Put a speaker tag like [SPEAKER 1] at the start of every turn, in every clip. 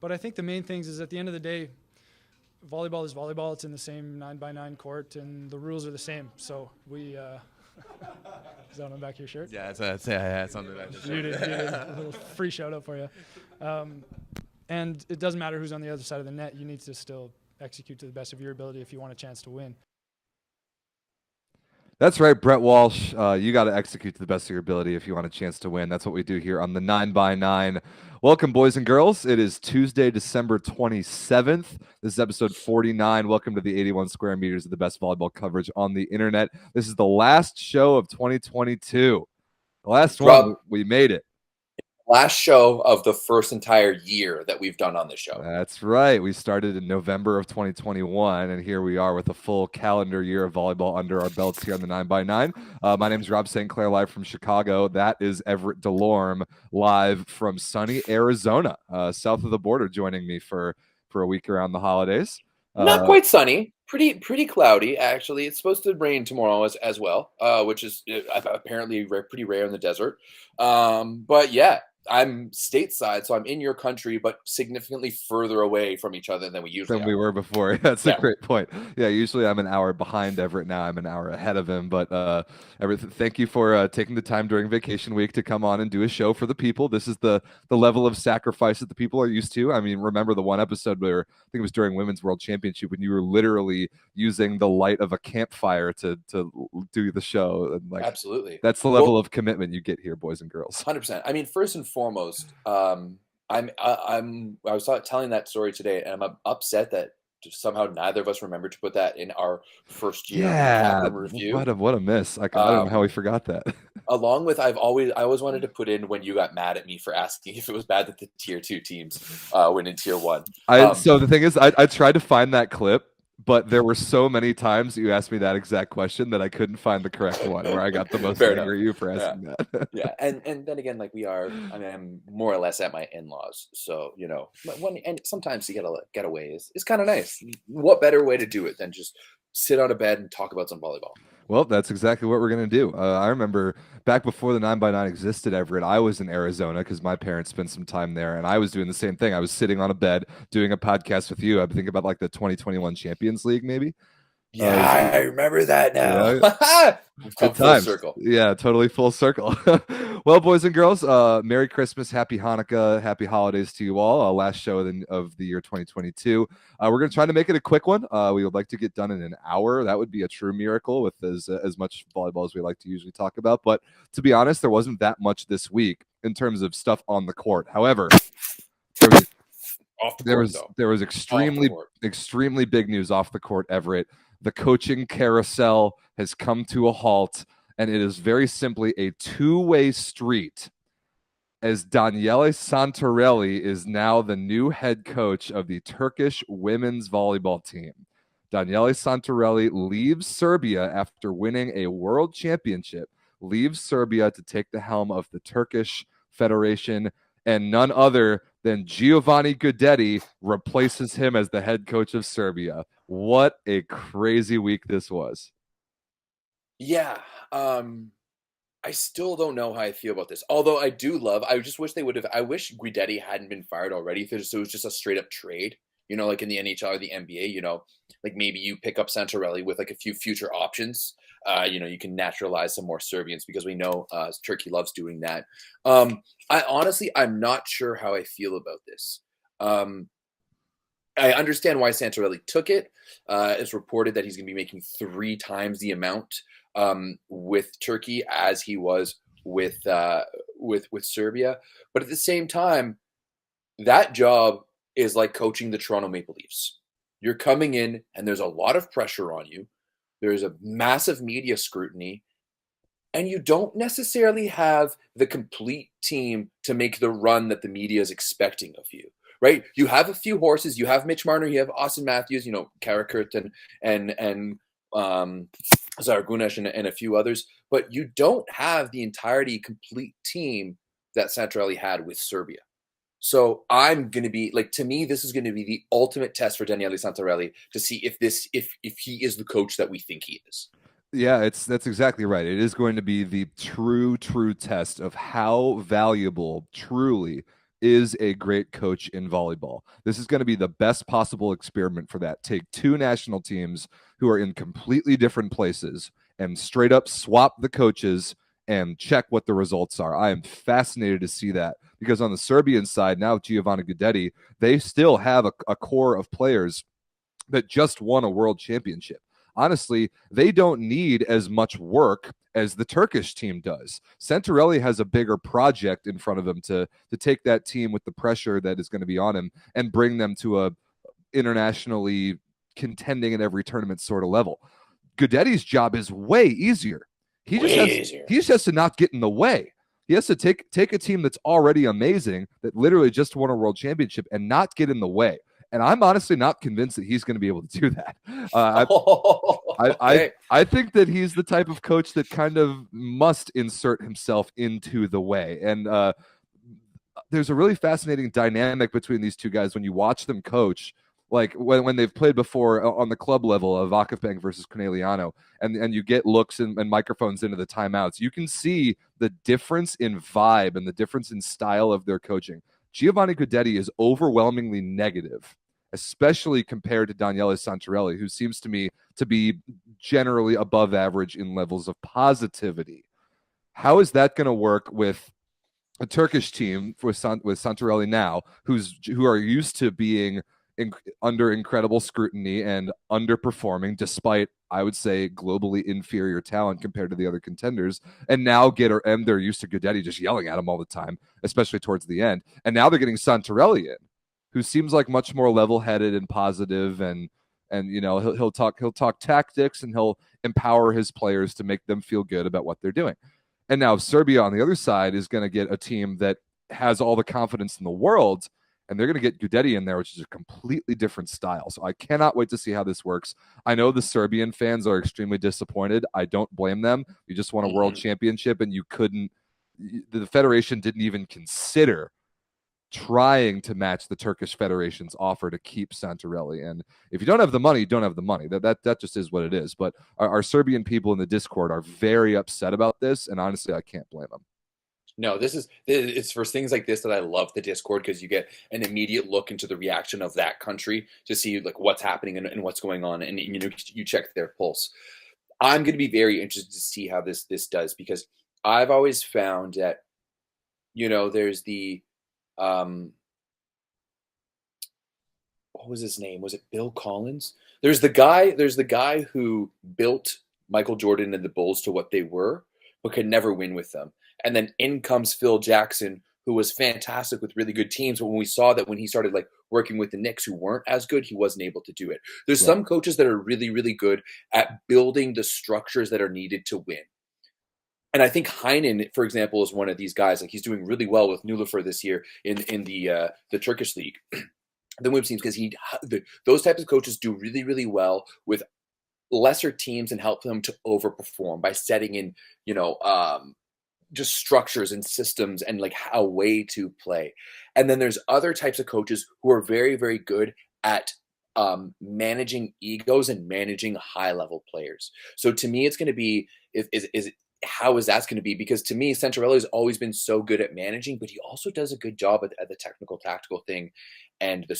[SPEAKER 1] But I think the main things is at the end of the day, volleyball is volleyball. It's in the same 9x9 court, and the rules are the same. So we. Is that on the back of your shirt?
[SPEAKER 2] Yeah, it's on the back of the shirt.
[SPEAKER 1] You did. A little free shout out for you. And it doesn't matter who's on the other side of the net. You need to still execute to the best of your ability if you want a chance to win.
[SPEAKER 3] That's right, Brett Walsh. You got to execute to the best of your ability if you want a chance to win. That's what we do here on the 9x9. Welcome, boys and girls. It is Tuesday, December 27th. This is episode 49. Welcome to the 81 square meters of the best volleyball coverage on the internet. This is the last show of 2022. The last one, we made it.
[SPEAKER 4] Last show of the first entire year that we've done on the show.
[SPEAKER 3] That's right. We started in November of 2021, and here we are with a full calendar year of volleyball under our belts here on the 9x9. My name is Rob St. Clair, live from Chicago. That is Everett Delorme, live from sunny Arizona, south of the border, joining me for a week around the holidays.
[SPEAKER 4] Not quite sunny. Pretty cloudy, actually. It's supposed to rain tomorrow as well, which is apparently pretty rare in the desert. But yeah, I'm stateside, so I'm in your country, but significantly further away from each other than we usually
[SPEAKER 3] we were before. That's a great point. Yeah, usually I'm an hour behind Everett. Now I'm an hour ahead of him. But Everett, thank you for taking the time during vacation week to come on and do a show for the people. This is the level of sacrifice that the people are used to. I mean, remember the one episode where I think it was during Women's World Championship when you were literally using the light of a campfire to do the show. And
[SPEAKER 4] absolutely,
[SPEAKER 3] that's the level of commitment you get here, boys and girls.
[SPEAKER 4] 100%. I mean, first and foremost, I was telling that story today, and I'm upset that somehow neither of us remembered to put that in our first year review.
[SPEAKER 3] What a miss! I don't know how we forgot that.
[SPEAKER 4] Along with, I always wanted to put in when you got mad at me for asking if it was bad that the tier 2 teams went in tier 1.
[SPEAKER 3] So the thing is, I tried to find that clip, but there were so many times you asked me that exact question that I couldn't find the correct one where I got the most angry at you for asking that.
[SPEAKER 4] Yeah, and then again, I'm more or less at my in-laws, so and sometimes to get away is kind of nice. What better way to do it than just sit on a bed and talk about some volleyball?
[SPEAKER 3] Well, that's exactly what we're going to do. I remember back before the 9x9 existed, Everett, I was in Arizona because my parents spent some time there, and I was doing the same thing. I was sitting on a bed doing a podcast with you. I think about the 2021 Champions League, maybe.
[SPEAKER 4] Yeah, I remember that now.
[SPEAKER 3] Good
[SPEAKER 4] full circle.
[SPEAKER 3] Yeah, totally full circle. Well, boys and girls, Merry Christmas, Happy Hanukkah, Happy Holidays to you all. Last show of the year 2022. We're going to try to make it a quick one. We would like to get done in an hour. That would be a true miracle with as much volleyball as we like to usually talk about. But to be honest, there wasn't that much this week in terms of stuff on the court. However, there was extremely big news off the court, Everett. The coaching carousel has come to a halt, and it is very simply a two-way street, as Daniele Santarelli is now the new head coach of the Turkish women's volleyball team. Daniele Santarelli leaves Serbia after winning a world championship, leaves Serbia to take the helm of the Turkish Federation, and none other than Giovanni Guidetti replaces him as the head coach of Serbia. What a crazy week this was.
[SPEAKER 4] Yeah. I still don't know how I feel about this. Although I just wish I wish Guidetti hadn't been fired already. So it was just a straight up trade, like in the NHL or the NBA, like maybe you pick up Santarelli with like a few future options. You can naturalize some more Serbians because we know Turkey loves doing that. I'm not sure how I feel about this. I understand why Santarelli took it. It's reported that he's going to be making 3 times the amount with Turkey as he was with Serbia. But at the same time, that job is like coaching the Toronto Maple Leafs. You're coming in and there's a lot of pressure on you. There's a massive media scrutiny, and you don't necessarily have the complete team to make the run that the media is expecting of you. Right, you have a few horses. You have Mitch Marner. You have Austin Matthews. Karakurt and Zaragunesh and a few others. But you don't have the complete team that Santarelli had with Serbia. So I'm going to be to me, this is going to be the ultimate test for Daniele Santarelli to see if he is the coach that we think he is.
[SPEAKER 3] Yeah, that's exactly right. It is going to be the true test of how valuable truly is a great coach in volleyball. This is going to be the best possible experiment for that. Take two national teams who are in completely different places and straight up swap the coaches and check what the results are. I am fascinated to see that, because on the Serbian side, now Giovanni Guidetti, they still have a core of players that just won a world championship. Honestly, they don't need as much work as the Turkish team does. Santarelli has a bigger project in front of him to take that team with the pressure that is going to be on him and bring them to a internationally contending in every tournament sort of level. Guidetti's job is way easier. He just has to not get in the way. He has to take a team that's already amazing, that literally just won a world championship, and not get in the way. And I'm honestly not convinced that he's going to be able to do that. I think that he's the type of coach that kind of must insert himself into the way. And there's a really fascinating dynamic between these two guys when you watch them coach. Like when they've played before on the club level of Akafbank versus Corneliano, and you get looks and microphones into the timeouts, you can see the difference in vibe and the difference in style of their coaching. Giovanni Guidetti is overwhelmingly negative, especially compared to Daniele Santarelli, who seems to me to be generally above average in levels of positivity. How is that going to work with a Turkish team with Santarelli now, who are used to being under incredible scrutiny and underperforming despite, I would say, globally inferior talent compared to the other contenders, and now they're used to Guidetti just yelling at him all the time, especially towards the end, and now they're getting Santarelli in, who seems like much more level-headed and positive, and you know, he'll talk tactics, and he'll empower his players to make them feel good about what they're doing. And now Serbia on the other side is going to get a team that has all the confidence in the world, and they're going to get Guidetti in there, which is a completely different style. So I cannot wait to see how this works. I know the Serbian fans are extremely disappointed. I don't blame them. You just won a world championship, and the federation didn't even consider trying to match the Turkish Federation's offer to keep Santarelli. And if you don't have the money, you don't have the money. That just is what it is. But our Serbian people in the Discord are very upset about this, and honestly, I can't blame them.
[SPEAKER 4] No, it's for things like this that I love the Discord, because you get an immediate look into the reaction of that country to see like what's happening and what's going on, and you check their pulse. I'm going to be very interested to see how this does, because I've always found that, you know, there's the what was his name? Was it Bill Collins? There's the guy who built Michael Jordan and the Bulls to what they were, but could never win with them. And then in comes Phil Jackson, who was fantastic with really good teams. But when we saw that when he started like working with the Knicks, who weren't as good, he wasn't able to do it. There's some coaches that are really, really good at building the structures that are needed to win. And I think Heinen, for example, is one of these guys. Like, he's doing really well with Nullifer this year in the Turkish league, the women's teams, because those types of coaches do really, really well with lesser teams and help them to overperform by setting in, just structures and systems and like a way to play. And then there's other types of coaches who are very, very good at managing egos and managing high level players. So to me, it's going to be, how is that going to be? Because to me, Santarelli has always been so good at managing, but he also does a good job at the technical, tactical thing and the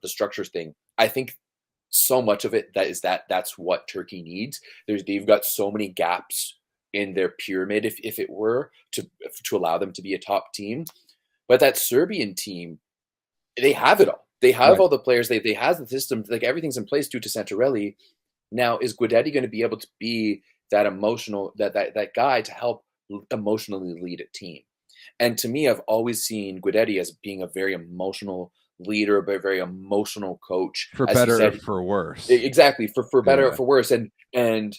[SPEAKER 4] structures thing. I think so much of it that's what Turkey needs. They've got so many gaps in their pyramid, if it were to allow them to be a top team. But that Serbian team, they have it all. They have all the players. They have the system. Like, everything's in place due to Santarelli. Now, is Guidetti going to be able to be that emotional, that guy to help emotionally lead a team? And to me, I've always seen Guidetti as being a very emotional leader, but a very emotional coach.
[SPEAKER 3] For better or for worse.
[SPEAKER 4] Exactly. For better or for worse. And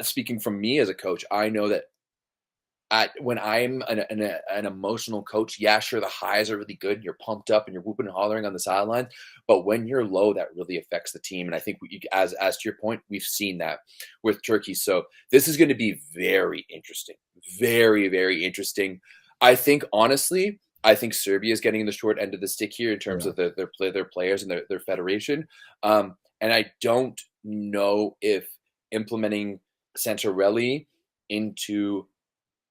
[SPEAKER 4] speaking from me as a coach, I know that when I'm an emotional coach, yeah, sure, the highs are really good. You're pumped up and you're whooping and hollering on the sideline. But when you're low, that really affects the team. And I think, as to your point, we've seen that with Turkey. So this is going to be very interesting. Very, very interesting. I think, honestly, Serbia is getting the short end of the stick here in terms of their players and their federation. And I don't know if implementing Santarelli into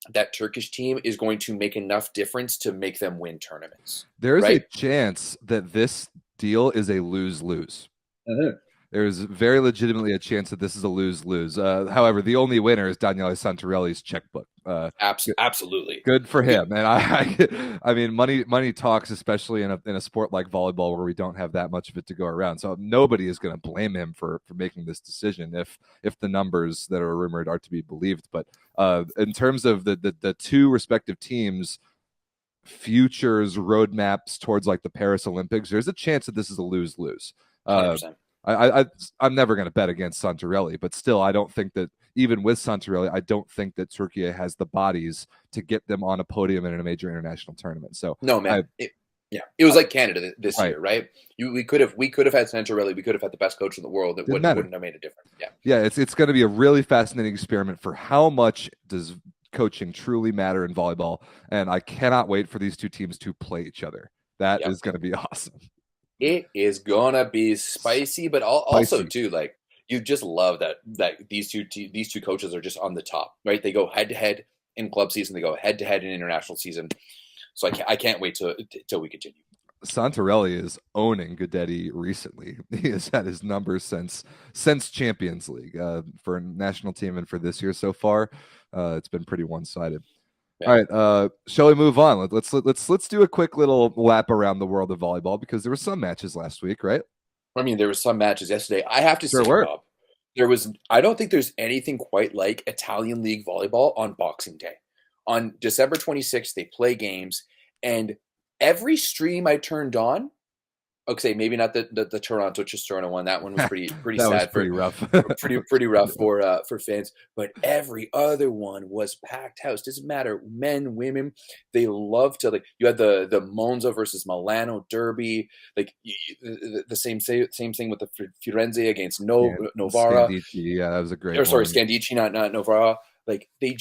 [SPEAKER 4] that Turkish team is going to make enough difference to make them win tournaments.
[SPEAKER 3] There is
[SPEAKER 4] right?
[SPEAKER 3] a chance that this deal is a lose-lose.
[SPEAKER 4] Uh-huh.
[SPEAKER 3] There's very legitimately a chance that this is a lose-lose. However, the only winner is Daniele Santarelli's checkbook.
[SPEAKER 4] Absolutely.
[SPEAKER 3] Good for him. And I mean, money talks, especially in a sport like volleyball where we don't have that much of it to go around. So nobody is going to blame him for making this decision if the numbers that are rumored are to be believed. But in terms of the two respective teams' futures roadmaps towards like the Paris Olympics, there's a chance that this is a lose-lose.
[SPEAKER 4] 100%.
[SPEAKER 3] I'm never going to bet against Santarelli, but still, I don't think that even with Santarelli, I don't think that Turkey has the bodies to get them on a podium in a major international tournament. So
[SPEAKER 4] no, man, it was like Canada this year, right? We could have had Santarelli, we could have had the best coach in the world. It wouldn't have made a difference.
[SPEAKER 3] Yeah, it's going to be a really fascinating experiment for how much does coaching truly matter in volleyball, and I cannot wait for these two teams to play each other. That is going to be awesome.
[SPEAKER 4] It is gonna be spicy, but also too, like you just love that these two coaches are just on the top, right? They go head to head in club season, they go head to head in international season. So I can't wait till we continue.
[SPEAKER 3] Santarelli is owning Guidetti recently. He has had his numbers since Champions League for a national team, and for this year so far, it's been pretty one-sided. Yeah. All right, shall we move on? Let's do a quick little lap around the world of volleyball because there were some matches last week, right?
[SPEAKER 4] I mean, there were some matches yesterday. I have to say, Bob, I don't think there's anything quite like Italian League volleyball on Boxing Day. On December 26th, they play games, and every stream I turned on, okay, maybe not the Taranto Cisterna one. That one was pretty
[SPEAKER 3] that
[SPEAKER 4] sad.
[SPEAKER 3] Was pretty rough.
[SPEAKER 4] pretty rough for fans. But every other one was packed house. Doesn't matter, men, women. They love to, like, you had the Monza versus Milano derby. Like the same thing with the Firenze against Novara.
[SPEAKER 3] Scandici, yeah, that was a great.
[SPEAKER 4] Scandici, not Novara. Like they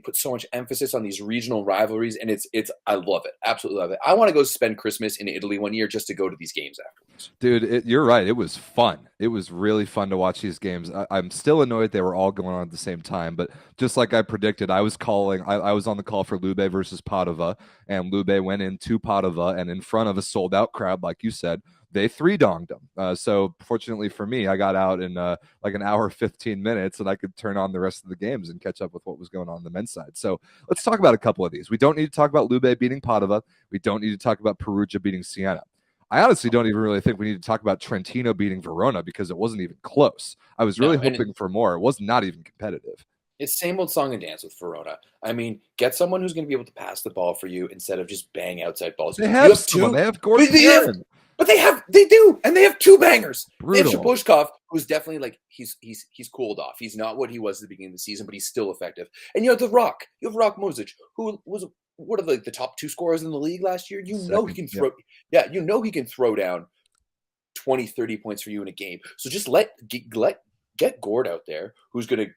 [SPEAKER 4] put so much emphasis on these regional rivalries, and it's I love it, absolutely love it. I want to go spend Christmas in Italy one year just to go to these games afterwards.
[SPEAKER 3] Dude, you're right. It was fun. It was really fun to watch these games. I'm still annoyed they were all going on at the same time, but just like I predicted, I was on the call for Lube versus Padova, and Lube went into Padova, and in front of a sold out crowd, like you said, they three-donged them. So fortunately for me, I got out in like an hour, 15 minutes, and I could turn on the rest of the games and catch up with what was going on the men's side. So let's talk about a couple of these. We don't need to talk about Lube beating Padova. We don't need to talk about Perugia beating Siena. I honestly don't even really think we need to talk about Trentino beating Verona because it wasn't even close. I was really hoping for more. It was not even competitive.
[SPEAKER 4] It's same old song and dance with Verona. I mean, get someone who's going to be able to pass the ball for you instead of just bang outside balls.
[SPEAKER 3] They have someone. They have Gordon.
[SPEAKER 4] But they do, and they have two bangers.
[SPEAKER 3] Brutal.
[SPEAKER 4] They have Shabushkov, who's definitely like he's cooled off. He's not what he was at the beginning of the season, but he's still effective. And you have the Rock. You have Rock Mozic, who was one of the top two scorers in the league last year. You know he can throw. Yeah, you know he can throw down 20, 30 points for you in a game. So just get Gord out there, who's going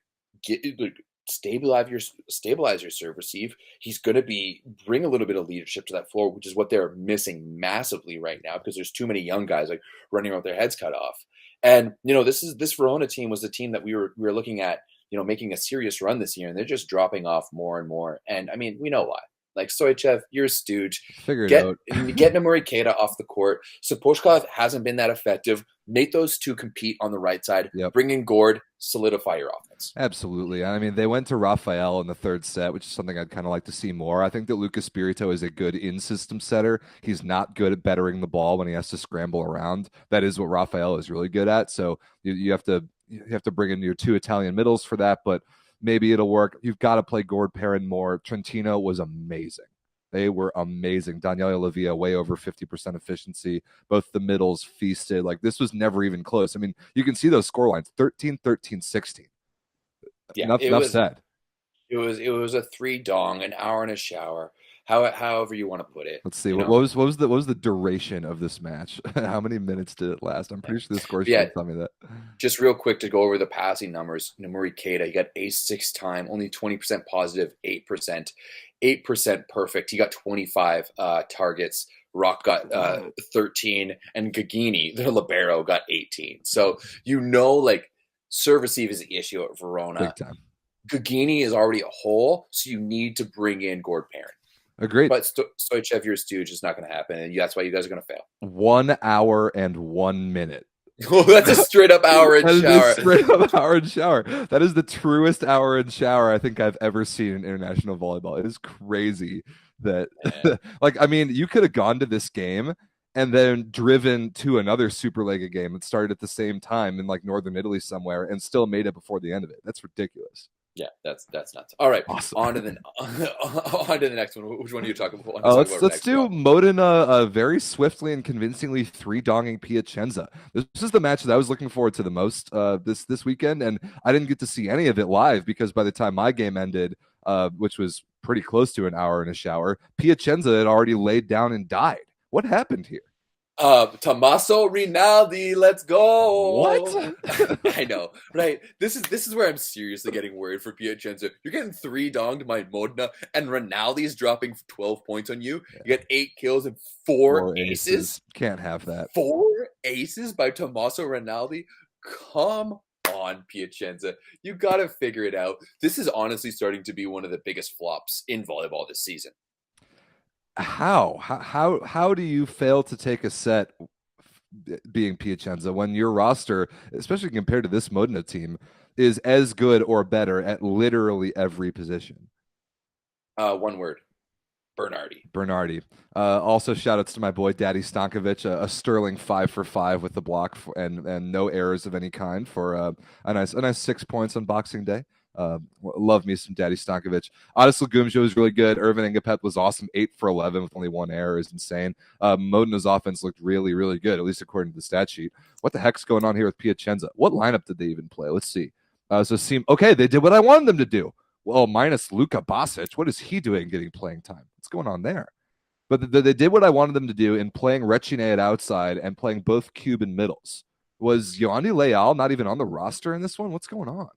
[SPEAKER 4] to stabilize your serve receive. He's going to bring a little bit of leadership to that floor, which is what they're missing massively right now because there's too many young guys like running around with their heads cut off. And this Verona team was the team that we were looking at, making a serious run this year, and they're just dropping off more and more. And I mean, we know why. Like Stoichev, you're a stooge.
[SPEAKER 3] Figure it out.
[SPEAKER 4] Get Nomori Keita off the court. Sapochkov hasn't been that effective. Make those two compete on the right side.
[SPEAKER 3] Yep.
[SPEAKER 4] Bring in Gord. Solidify your offense.
[SPEAKER 3] Absolutely. I mean, they went to Rafael in the third set, which is something I'd kind of like to see more. I think that Lucas Spirito is a good in-system setter. He's not good at bettering the ball when he has to scramble around. That is what Rafael is really good at. So you have to bring in your two Italian middles for that, but maybe it'll work. You've got to play Gord Perrin more. Trentino was amazing. They were amazing. Daniele Lavia, way over 50% efficiency. Both the middles feasted. Like, this was never even close. I mean, you can see those score lines, 13, 13, 16.
[SPEAKER 4] Yeah,
[SPEAKER 3] enough said.
[SPEAKER 4] It was a three-dong, an hour and a shower. However you want to put it.
[SPEAKER 3] Let's see. What was the duration of this match? How many minutes did it last? I'm pretty sure the score should tell me that.
[SPEAKER 4] Just real quick to go over the passing numbers. Nomori Keita, he got ace-6 time, only 20% positive, 8% perfect. He got 25 targets. Rock got 13, and Gagini, their libero, got 18. So serve receive is the issue at Verona.
[SPEAKER 3] Big time.
[SPEAKER 4] Gugini is already a hole, so you need to bring in Gord Perrin.
[SPEAKER 3] Agreed.
[SPEAKER 4] But Stoichev, your stooge, is not going to happen, and that's why you guys are going to fail.
[SPEAKER 3] 1 hour and 1 minute.
[SPEAKER 4] Oh, that's a straight up hour and shower.
[SPEAKER 3] That is a straight up hour and shower. That is the truest hour and shower I think I've ever seen in international volleyball. It is crazy that, like, I mean, you could have gone to this game and then driven to another Superlega game that started at the same time in like northern Italy somewhere and still made it before the end of it. That's ridiculous.
[SPEAKER 4] Yeah, that's nuts. All right,
[SPEAKER 3] awesome.
[SPEAKER 4] on to the next one. Which one are you talking about?
[SPEAKER 3] Let's do Modena very swiftly and convincingly 3-donging Piacenza. This is the match that I was looking forward to the most this weekend, and I didn't get to see any of it live because by the time my game ended, which was pretty close to an hour in a shower, Piacenza had already laid down and died. What happened here?
[SPEAKER 4] Tommaso Rinaldi, let's go.
[SPEAKER 3] What?
[SPEAKER 4] I know, right? This is where I'm seriously getting worried for Piacenza. You're getting 3-donged by Modena, and Rinaldi's dropping 12 points on you. You get 8 kills and 4 aces.
[SPEAKER 3] Can't have that.
[SPEAKER 4] 4 aces by Tommaso Rinaldi. Come on, Piacenza. You got to figure it out. This is honestly starting to be one of the biggest flops in volleyball this season.
[SPEAKER 3] How do you fail to take a set being Piacenza when your roster, especially compared to this Modena team, is as good or better at literally every position?
[SPEAKER 4] One word. Bernardi.
[SPEAKER 3] Also shout outs to my boy Daddy Stankovic, a sterling 5 for 5 with the block and no errors of any kind for a nice 6 points on Boxing Day. Love me some Daddy Stankovic. Adis Lagumjo was really good. Irvin Engapet was awesome. 8 for 11 with only 1 error is insane. Modena's offense looked really, really good, at least according to the stat sheet. What the heck's going on here with Piacenza? What lineup did they even play? Let's see. Okay, they did what I wanted them to do. Well, minus Luka Basic. What is he doing getting playing time? What's going on there? But they did what I wanted them to do in playing Recine at outside and playing both cube and middles. Was Yoandi Leal not even on the roster in this one? What's going on?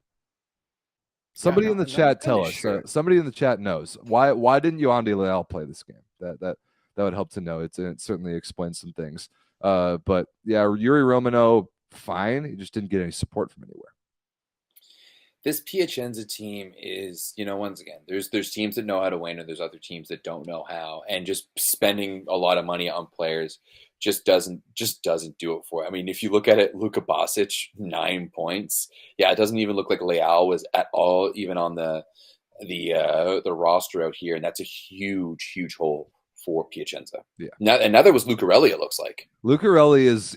[SPEAKER 3] Somebody in the chat tell us. Sure. Somebody in the chat knows why didn't Yoandi Leal play this game? That would help to know. It certainly explains some things. But yeah, Yuri Romano, fine. He just didn't get any support from anywhere.
[SPEAKER 4] This Piacenza team is, once again, there's teams that know how to win, and there's other teams that don't know how. And just spending a lot of money on players just doesn't do it for it. I mean, if you look at it, Luka Basic, 9 points. Yeah, it doesn't even look like Leal was at all even on the roster out here, and that's a huge hole for Piacenza.
[SPEAKER 3] Yeah.
[SPEAKER 4] Now there was Lucarelli, it looks like.
[SPEAKER 3] Lucarelli is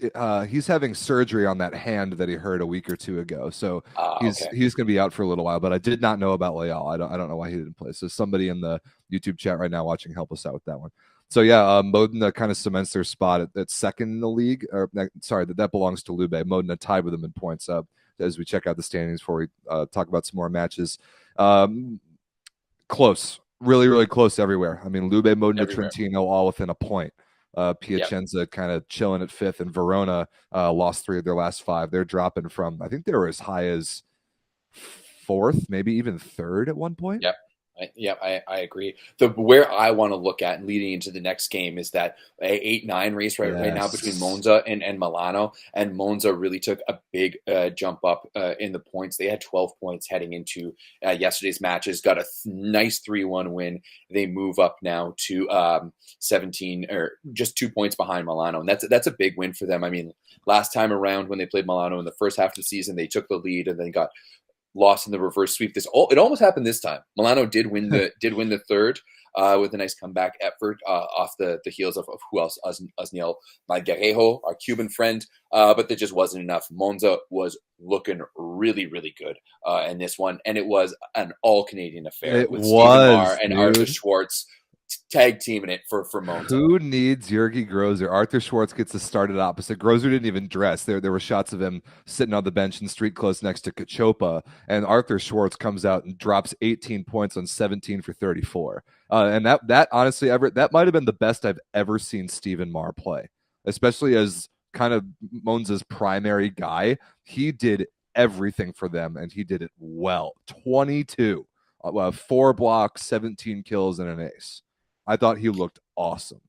[SPEAKER 3] he's having surgery on that hand that he hurt a week or two ago. So he's going to be out for a little while, but I did not know about Leal. I don't know why he didn't play. So somebody in the YouTube chat right now watching, help us out with that one. So yeah, Modena kind of cements their spot at second in the league. That belongs to Lube. Modena tied with them in points as we check out the standings before we talk about some more matches. Close. Really, really close everywhere. I mean, Lube, Modena, Trentino, all within a point. Piacenza kind of chilling at 5th, and Verona lost 3 of their last 5. They're dropping from, I think they were as high as 4th, maybe even 3rd at one point.
[SPEAKER 4] Yep. I agree. Where I want to look at leading into the next game is that 8-9 race right now between Monza and Milano, and Monza really took a big jump up in the points. They had 12 points heading into yesterday's matches, got a nice 3-1 win. They move up now to 17, or just 2 points behind Milano, and that's a big win for them. I mean, last time around when they played Milano in the first half of the season, they took the lead and then got lost in the reverse sweep. It almost happened this time. Milano did win the third with a nice comeback effort off the heels of who else? Osniel Margarejo, our Cuban friend. But that just wasn't enough. Monza was looking really, really good in this one, and it was an all-Canadian affair with Steven Marr and Arthur Schwartz tag teaming it for Monza.
[SPEAKER 3] Who needs Jurgi Grozer? Arthur Schwartz gets to start at opposite. Grozer didn't even dress. There were shots of him sitting on the bench in street clothes next to Cachopa, and Arthur Schwartz comes out and drops 18 points on 17 for 34. And that honestly, Everett, that might have been the best I've ever seen Steven Marr play, especially as kind of Monza's primary guy. He did everything for them, and he did it well. 22, 4 blocks, 17 kills, and an ace. I thought he looked awesome.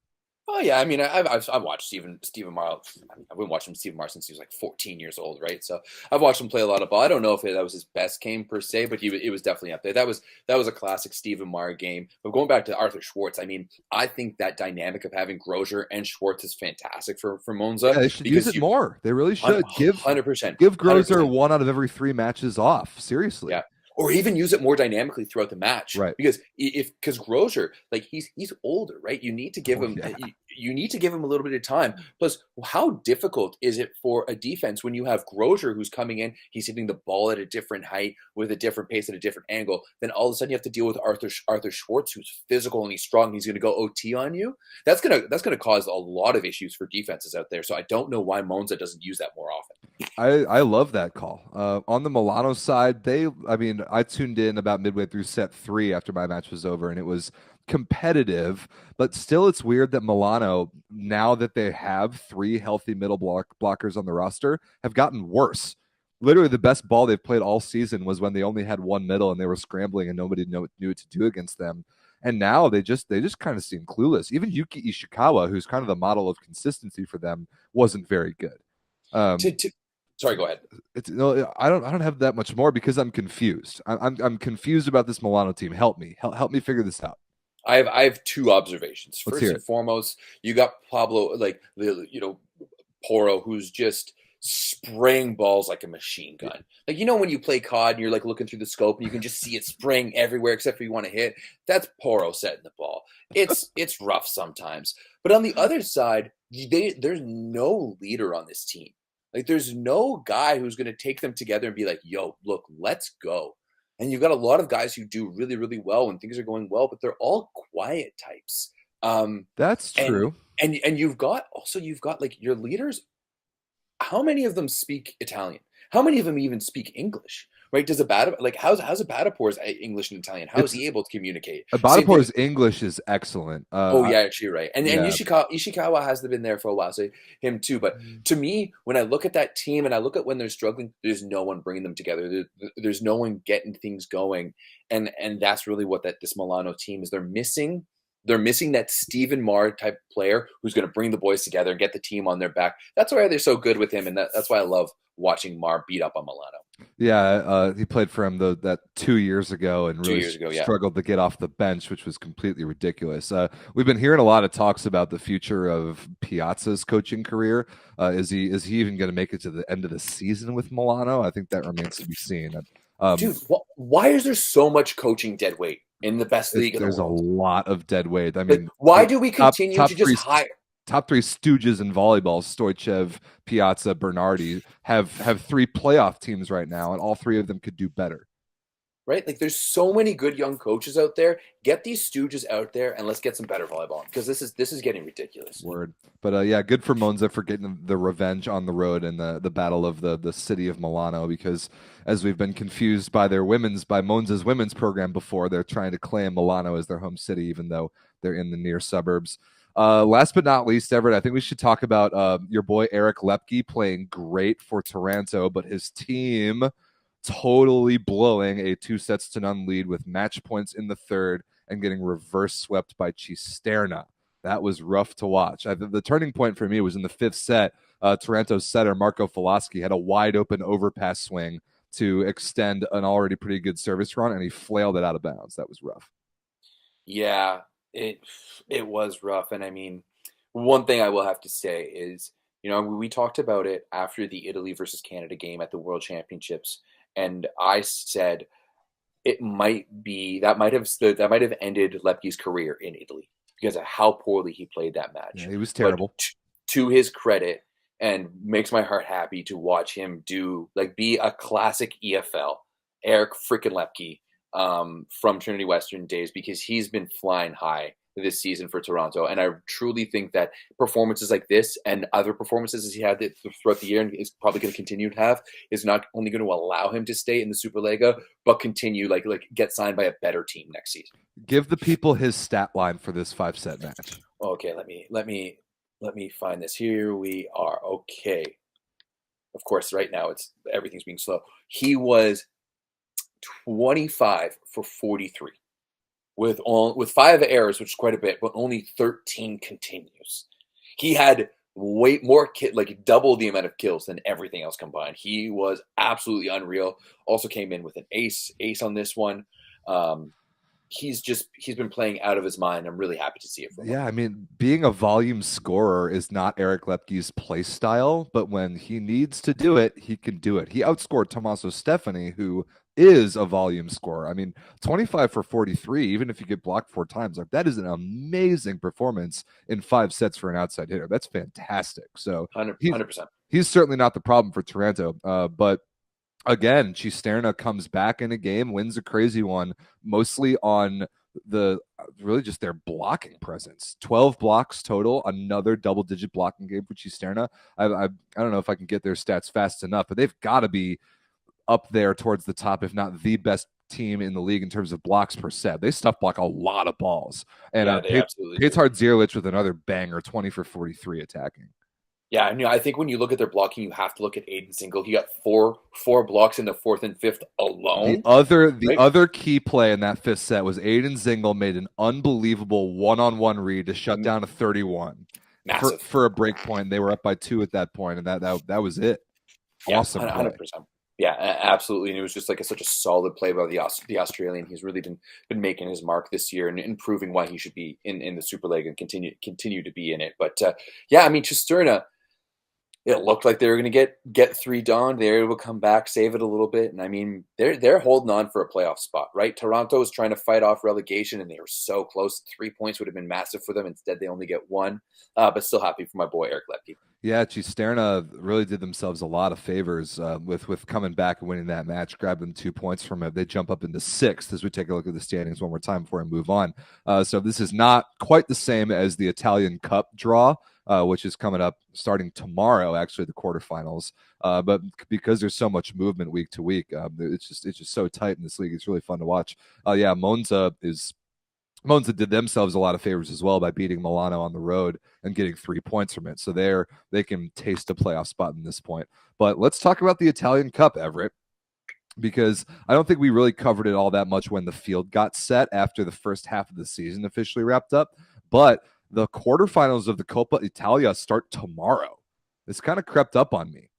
[SPEAKER 4] Oh yeah, I mean, I've watched Stephen Marl. I've been watching Stephen Marl since he was like 14 years old, right? So I've watched him play a lot of ball. I don't know if that was his best game per se, but it was definitely up there. That was a classic Stephen Marl game. But going back to Arthur Schwartz, I mean, I think that dynamic of having Grosier and Schwartz is fantastic for Monza.
[SPEAKER 3] Yeah, they should use it more. They really should.
[SPEAKER 4] 100%.
[SPEAKER 3] Give Grosier 1 out of every 3 matches off. Seriously.
[SPEAKER 4] Yeah. Or even use it more dynamically throughout the match,
[SPEAKER 3] right?
[SPEAKER 4] Because Grosier, like he's older, right? You need to give him you need to give him a little bit of time. Plus, how difficult is it for a defense when you have Grosier who's coming in, he's hitting the ball at a different height with a different pace at a different angle. Then all of a sudden you have to deal with Arthur Schwartz, who's physical and he's strong. And he's going to go OT on you. That's gonna cause a lot of issues for defenses out there. So I don't know why Monza doesn't use that more often.
[SPEAKER 3] I love that call. On the Milano side, I tuned in about midway through set 3 after my match was over, and it was competitive, but still it's weird that Milano, now that they have 3 healthy middle blockers on the roster, have gotten worse. Literally the best ball they've played all season was when they only had 1 middle and they were scrambling and nobody knew what to do against them. And now they just kind of seem clueless. Even Yuki Ishikawa, who's kind of the model of consistency for them, wasn't very good.
[SPEAKER 4] Sorry, go ahead.
[SPEAKER 3] I don't have that much more because I'm confused. I'm confused about this Milano team. Help me figure this out.
[SPEAKER 4] I have 2 observations.
[SPEAKER 3] Let's
[SPEAKER 4] First and foremost, you got Pablo, like Poro, who's just spraying balls like a machine gun. Like, when you play COD and you're like looking through the scope and you can just see it spraying everywhere except for you want to hit. That's Poro setting the ball. It's rough sometimes. But on the other side, there's no leader on this team. Like, there's no guy who's going to take them together and be like, yo, look, let's go. And you've got a lot of guys who do really, really well when things are going well, but they're all quiet types.
[SPEAKER 3] That's true.
[SPEAKER 4] And you've got like your leaders. How many of them speak Italian? How many of them even speak English? Right? How's Abadapor's English and Italian? How is he able to communicate?
[SPEAKER 3] Abadapor's English is excellent.
[SPEAKER 4] Yeah, actually, right. And Ishikawa has been there for a while, so him too. But to me, when I look at that team and I look at when they're struggling, there's no one bringing them together. There's no one getting things going, and that's really what this Milano team is. They're missing that Stephen Marr type player who's going to bring the boys together and get the team on their back. That's why they're so good with him, and that's why I love watching Marr beat up on Milano.
[SPEAKER 3] Yeah, he played for him that 2 years ago and really struggled to get off the bench, which was completely ridiculous. We've been hearing a lot of talks about the future of Piazza's coaching career. Is he even going to make it to the end of the season with Milano? I think that remains to be seen.
[SPEAKER 4] Dude, why is there so much coaching dead weight in the best league in the world?
[SPEAKER 3] There's a lot of dead weight. I mean,
[SPEAKER 4] why do we continue to just hire?
[SPEAKER 3] Top 3 stooges in volleyball, Stoichev, Piazza, Bernardi, have 3 playoff teams right now, and all 3 of them could do better.
[SPEAKER 4] Right? Like, there's so many good young coaches out there. Get these stooges out there, and let's get some better volleyball, because this is getting ridiculous.
[SPEAKER 3] Word. But yeah, good for Monza for getting the revenge on the road in the battle of the city of Milano, because as we've been confused by Monza's women's program before, they're trying to claim Milano as their home city, even though they're in the near suburbs. Last but not least, Everett, I think we should talk about your boy Eric Lepke playing great for Taranto, but his team totally blowing a 2-0 lead with match points in the 3rd and getting reverse swept by Cisterna. That was rough to watch. The turning point for me was in the 5th set. Taranto's setter, Marco Falaschi, had a wide-open overpass swing to extend an already pretty good service run, and he flailed it out of bounds. That was rough.
[SPEAKER 4] Yeah, it was rough. And I mean, one thing I will have to say is, we talked about it after the Italy versus Canada game at the World Championships, and I said that might have ended Lepke's career in Italy because of how poorly he played that match.
[SPEAKER 3] Yeah, he was terrible.
[SPEAKER 4] But to his credit, and makes my heart happy to watch him be a classic EFL, Eric freaking Lepke, from Trinity Western days, because he's been flying high this season for Taranto. And I truly think that performances like this and other performances as he had throughout the year and is probably going to continue to have is not only going to allow him to stay in the Superliga, but continue like get signed by a better team next season.
[SPEAKER 3] Give the people his stat line for this 5-set match.
[SPEAKER 4] Okay, let me find this. Here we are. Okay. Of course, right now everything's being slow. He was 25 for 43. with 5 errors, which is quite a bit, but only 13 continues. He had way more like double the amount of kills than everything else combined. He was absolutely unreal. Also came in with an ace on this one. He's been playing out of his mind. I'm really happy to see it from him.
[SPEAKER 3] Yeah, I mean, being a volume scorer is not Eric Lepke's play style, but when he needs to do it, he can do it. He outscored Tommaso Stefani, who is a volume scorer. I mean, 25 for 43, even if you get blocked 4 times, like that is an amazing performance in 5 sets for an outside hitter. That's fantastic. So
[SPEAKER 4] 100%.
[SPEAKER 3] He's certainly not the problem for Taranto, but again, Cisterna comes back in a game, wins a crazy one, mostly on really just their blocking presence. 12 blocks total, another double-digit blocking game for Cisterna. I don't know if I can get their stats fast enough, but they've got to be up there towards the top, if not the best team in the league in terms of blocks per set. They stuff block a lot of balls. And
[SPEAKER 4] they absolutely do.
[SPEAKER 3] Petar Zierlich with another banger, 20 for 43 attacking.
[SPEAKER 4] Yeah, I mean, I think when you look at their blocking, you have to look at Aiden Single. He got four blocks in the 4th and 5th alone.
[SPEAKER 3] The other key play in that 5th set was Aiden Single made an unbelievable one-on-one read to shut down a 31.
[SPEAKER 4] Massive.
[SPEAKER 3] For a break point. They were up by 2 at that point, and that was it.
[SPEAKER 4] Yeah,
[SPEAKER 3] awesome
[SPEAKER 4] 100%. Yeah, absolutely. And it was just like such a solid play by the Australian. He's really been making his mark this year and proving why he should be in the Super League and continue to be in it. But yeah, I mean, Cisterna, it looked like they were going to get 3 down. They were able to come back, save it a little bit. And I mean, they're holding on for a playoff spot, right? Toronto is trying to fight off relegation, and they were so close. 3 points would have been massive for them. Instead, they only get 1. But still happy for my boy, Eric Lepke.
[SPEAKER 3] Yeah, Cisterna really did themselves a lot of favors with coming back and winning that match, grabbing 2 points from it. They jump up into 6th as we take a look at the standings one more time before I move on. So this is not quite the same as the Italian Cup draw, which is coming up starting tomorrow, actually, the quarterfinals. But because there's so much movement week to week, it's just so tight in this league. It's really fun to watch. Yeah, Monza did themselves a lot of favors as well by beating Milano on the road and getting 3 points from it. So they can taste a playoff spot in this point. But let's talk about the Italian Cup, Everett, because I don't think we really covered it all that much when the field got set after the first half of the season officially wrapped up. But the quarterfinals of the Coppa Italia start tomorrow. It's kind of crept up on me.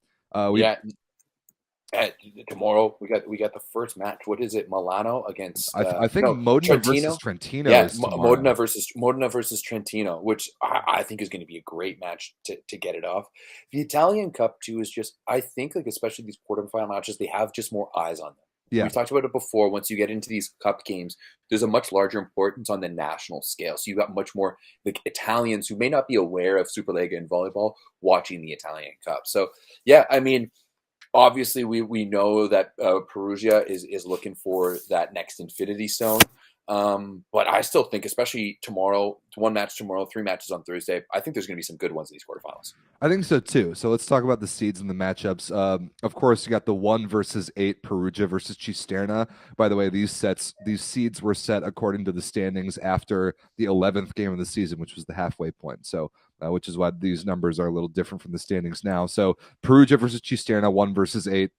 [SPEAKER 4] Tomorrow we got the first match. What is it? Milano against
[SPEAKER 3] I think Modena versus Trentino.
[SPEAKER 4] Yeah, Modena versus Trentino, which I think is going to be a great match to get it off. The Italian Cup too is just, I think, like especially these quarterfinal matches, they have just more eyes on them.
[SPEAKER 3] Yeah.
[SPEAKER 4] We've talked about it before. Once you get into these cup games, there's a much larger importance on the national scale. So you got much more like Italians who may not be aware of Superlega and volleyball watching the Italian Cup. So yeah, I mean, obviously we know that Perugia is looking for that next Infinity Stone. But I still think, especially tomorrow, 1 match tomorrow, 3 matches on Thursday, I think there's going to be some good ones in these quarterfinals.
[SPEAKER 3] I think so too. So let's talk about the seeds and the matchups. Of course, you got the 1 versus 8 Perugia versus Cisterna. By the way, these seeds were set according to the standings after the 11th game of the season, which was the halfway point. So, which is why these numbers are a little different from the standings now. So Perugia versus Cisterna, 1 versus 8.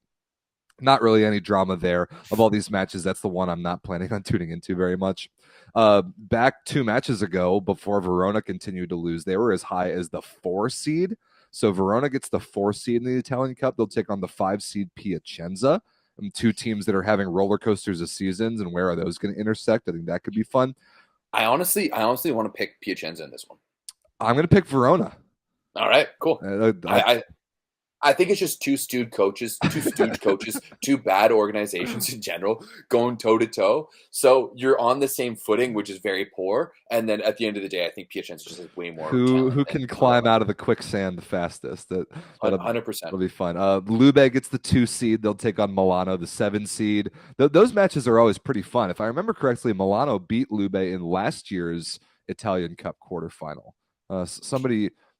[SPEAKER 3] Not really any drama there. Of all these matches, that's the one I'm not planning on tuning into very much. Back 2 matches ago, before Verona continued to lose, they were as high as the 4 seed. So Verona gets the 4 seed in the Italian Cup. They'll take on the 5 seed Piacenza. 2 teams that are having roller coasters of seasons, and where are those going to intersect? I think that could be fun.
[SPEAKER 4] I honestly want to pick Piacenza in this one.
[SPEAKER 3] I'm going to pick Verona.
[SPEAKER 4] All right, cool. I think it's just 2 stooge coaches, 2 bad organizations in general going toe to toe. So you're on the same footing, which is very poor. And then at the end of the day, I think Piacenza just has way more.
[SPEAKER 3] Who can climb out of the quicksand the fastest?
[SPEAKER 4] 100%.
[SPEAKER 3] That'll be fun. Lube gets the 2 seed. They'll take on Milano, the 7 seed. Those matches are always pretty fun. If I remember correctly, Milano beat Lube in last year's Italian Cup quarterfinal.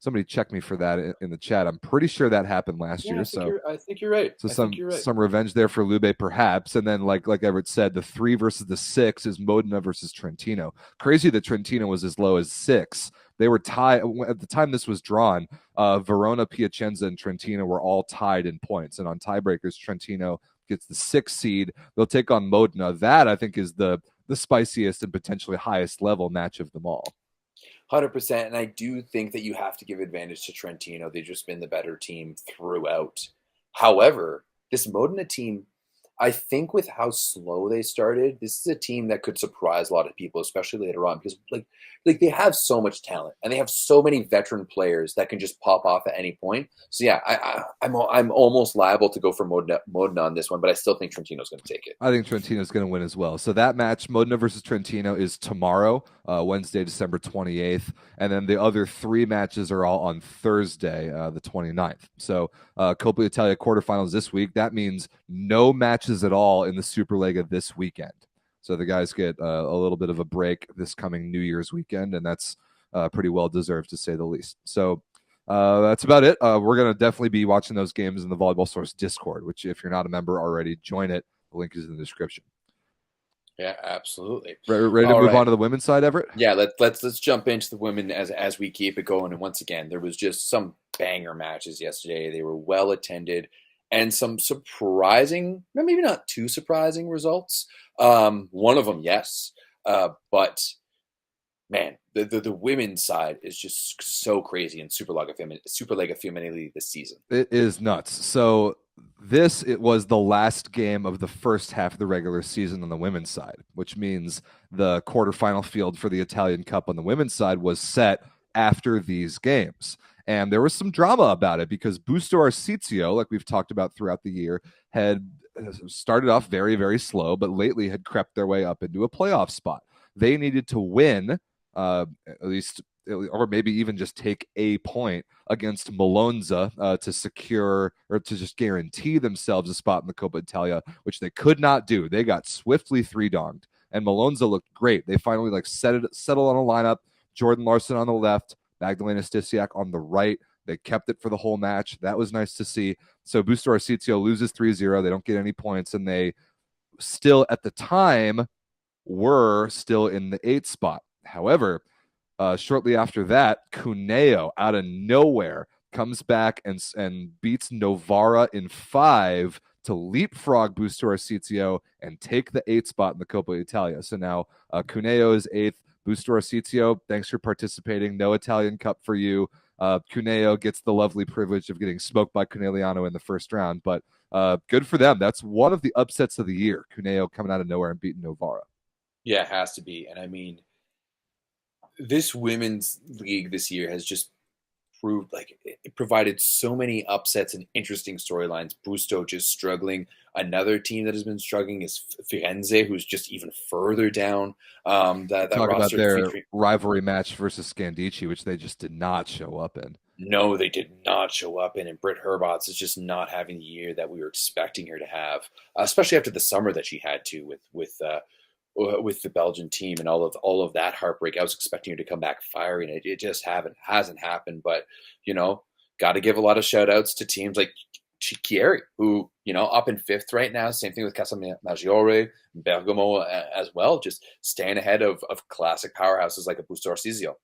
[SPEAKER 3] Somebody check me for that in the chat. I'm pretty sure that happened last year.
[SPEAKER 4] I think you're right.
[SPEAKER 3] So some revenge there for Lube, perhaps. And then, like Everett said, the 3 versus the 6 is Modena versus Trentino. Crazy that Trentino was as low as 6. They were tied at the time this was drawn. Verona, Piacenza, and Trentino were all tied in points. And on tiebreakers, Trentino gets the 6 seed. They'll take on Modena. That, I think, is the the spiciest and potentially highest level match of them all.
[SPEAKER 4] 100%. And I do think that you have to give advantage to Trentino. They've just been the better team throughout. However, this Modena team, I think with how slow they started, this is a team that could surprise a lot of people, especially later on, because like they have so much talent and they have so many veteran players that can just pop off at any point. So yeah, I'm almost liable to go for Modena on this one, but I still think Trentino's going to take it.
[SPEAKER 3] I think Trentino's going to win as well. So that match, Modena versus Trentino, is tomorrow, Wednesday, December 28th. And then the other 3 matches are all on Thursday, the 29th. So Coppa Italia quarterfinals this week. That means no matches at all in the Superlega this weekend. So the guys get a little bit of a break this coming New Year's weekend, and that's pretty well deserved to say the least. So that's about it. We're going to definitely be watching those games in the Volleyball Source Discord, which if you're not a member already, join it. The link is in the description.
[SPEAKER 4] Yeah, absolutely.
[SPEAKER 3] Ready to move on to the women's side, Everett?
[SPEAKER 4] Yeah, let's jump into the women as we keep it going. And once again, there was just some banger matches yesterday. They were well attended and some surprising, maybe not too surprising results. One of them, yes. But man, the women's side is just so crazy in Superlega Femminile this season.
[SPEAKER 3] It is nuts. So it was the last game of the first half of the regular season on the women's side, which means the quarterfinal field for the Italian Cup on the women's side was set after these games. And there was some drama about it because Busto Arsizio, like we've talked about throughout the year, had started off very, very slow, but lately had crept their way up into a playoff spot. They needed to win, at least, or maybe even just take a point against Monza to secure or to just guarantee themselves a spot in the Coppa Italia, which they could not do. They got swiftly 3-donged, and Monza looked great. They finally settled on a lineup. Jordan Larson on the left, Magdalena Stysiak on the right. They kept it for the whole match. That was nice to see. So Busto Arsizio loses 3-0. They don't get any points, and they still, at the time, were still in the 8th spot. However, shortly after that, Cuneo, out of nowhere, comes back and beats Novara in 5 to leapfrog Busto Arsizio and take the 8th spot in the Coppa Italia. So now Cuneo is 8th. Busto Arsizio, thanks for participating. No Italian Cup for you. Cuneo gets the lovely privilege of getting smoked by Conegliano in the first round, but good for them. That's one of the upsets of the year. Cuneo coming out of nowhere and beating Novara.
[SPEAKER 4] Yeah, it has to be. And I mean, this women's league this year has just proved like it provided so many upsets and interesting storylines. Busto just struggling. Another team that has been struggling is Firenze, who's just even further down. That
[SPEAKER 3] Talk about
[SPEAKER 4] roster
[SPEAKER 3] their rivalry match versus Scandici, which they just did not show up in.
[SPEAKER 4] No, they did not show up in. And Britt Herbots is just not having the year that we were expecting her to have, especially after the summer that she had to with the Belgian team and all of that heartbreak. I was expecting her to come back fiery, and it just hasn't happened. But got to give a lot of shout outs to teams like Chichieri, who up in 5th right now. Same thing with Casalmaggiore, Bergamo as well, just staying ahead of classic powerhouses like a Busto Arsizio.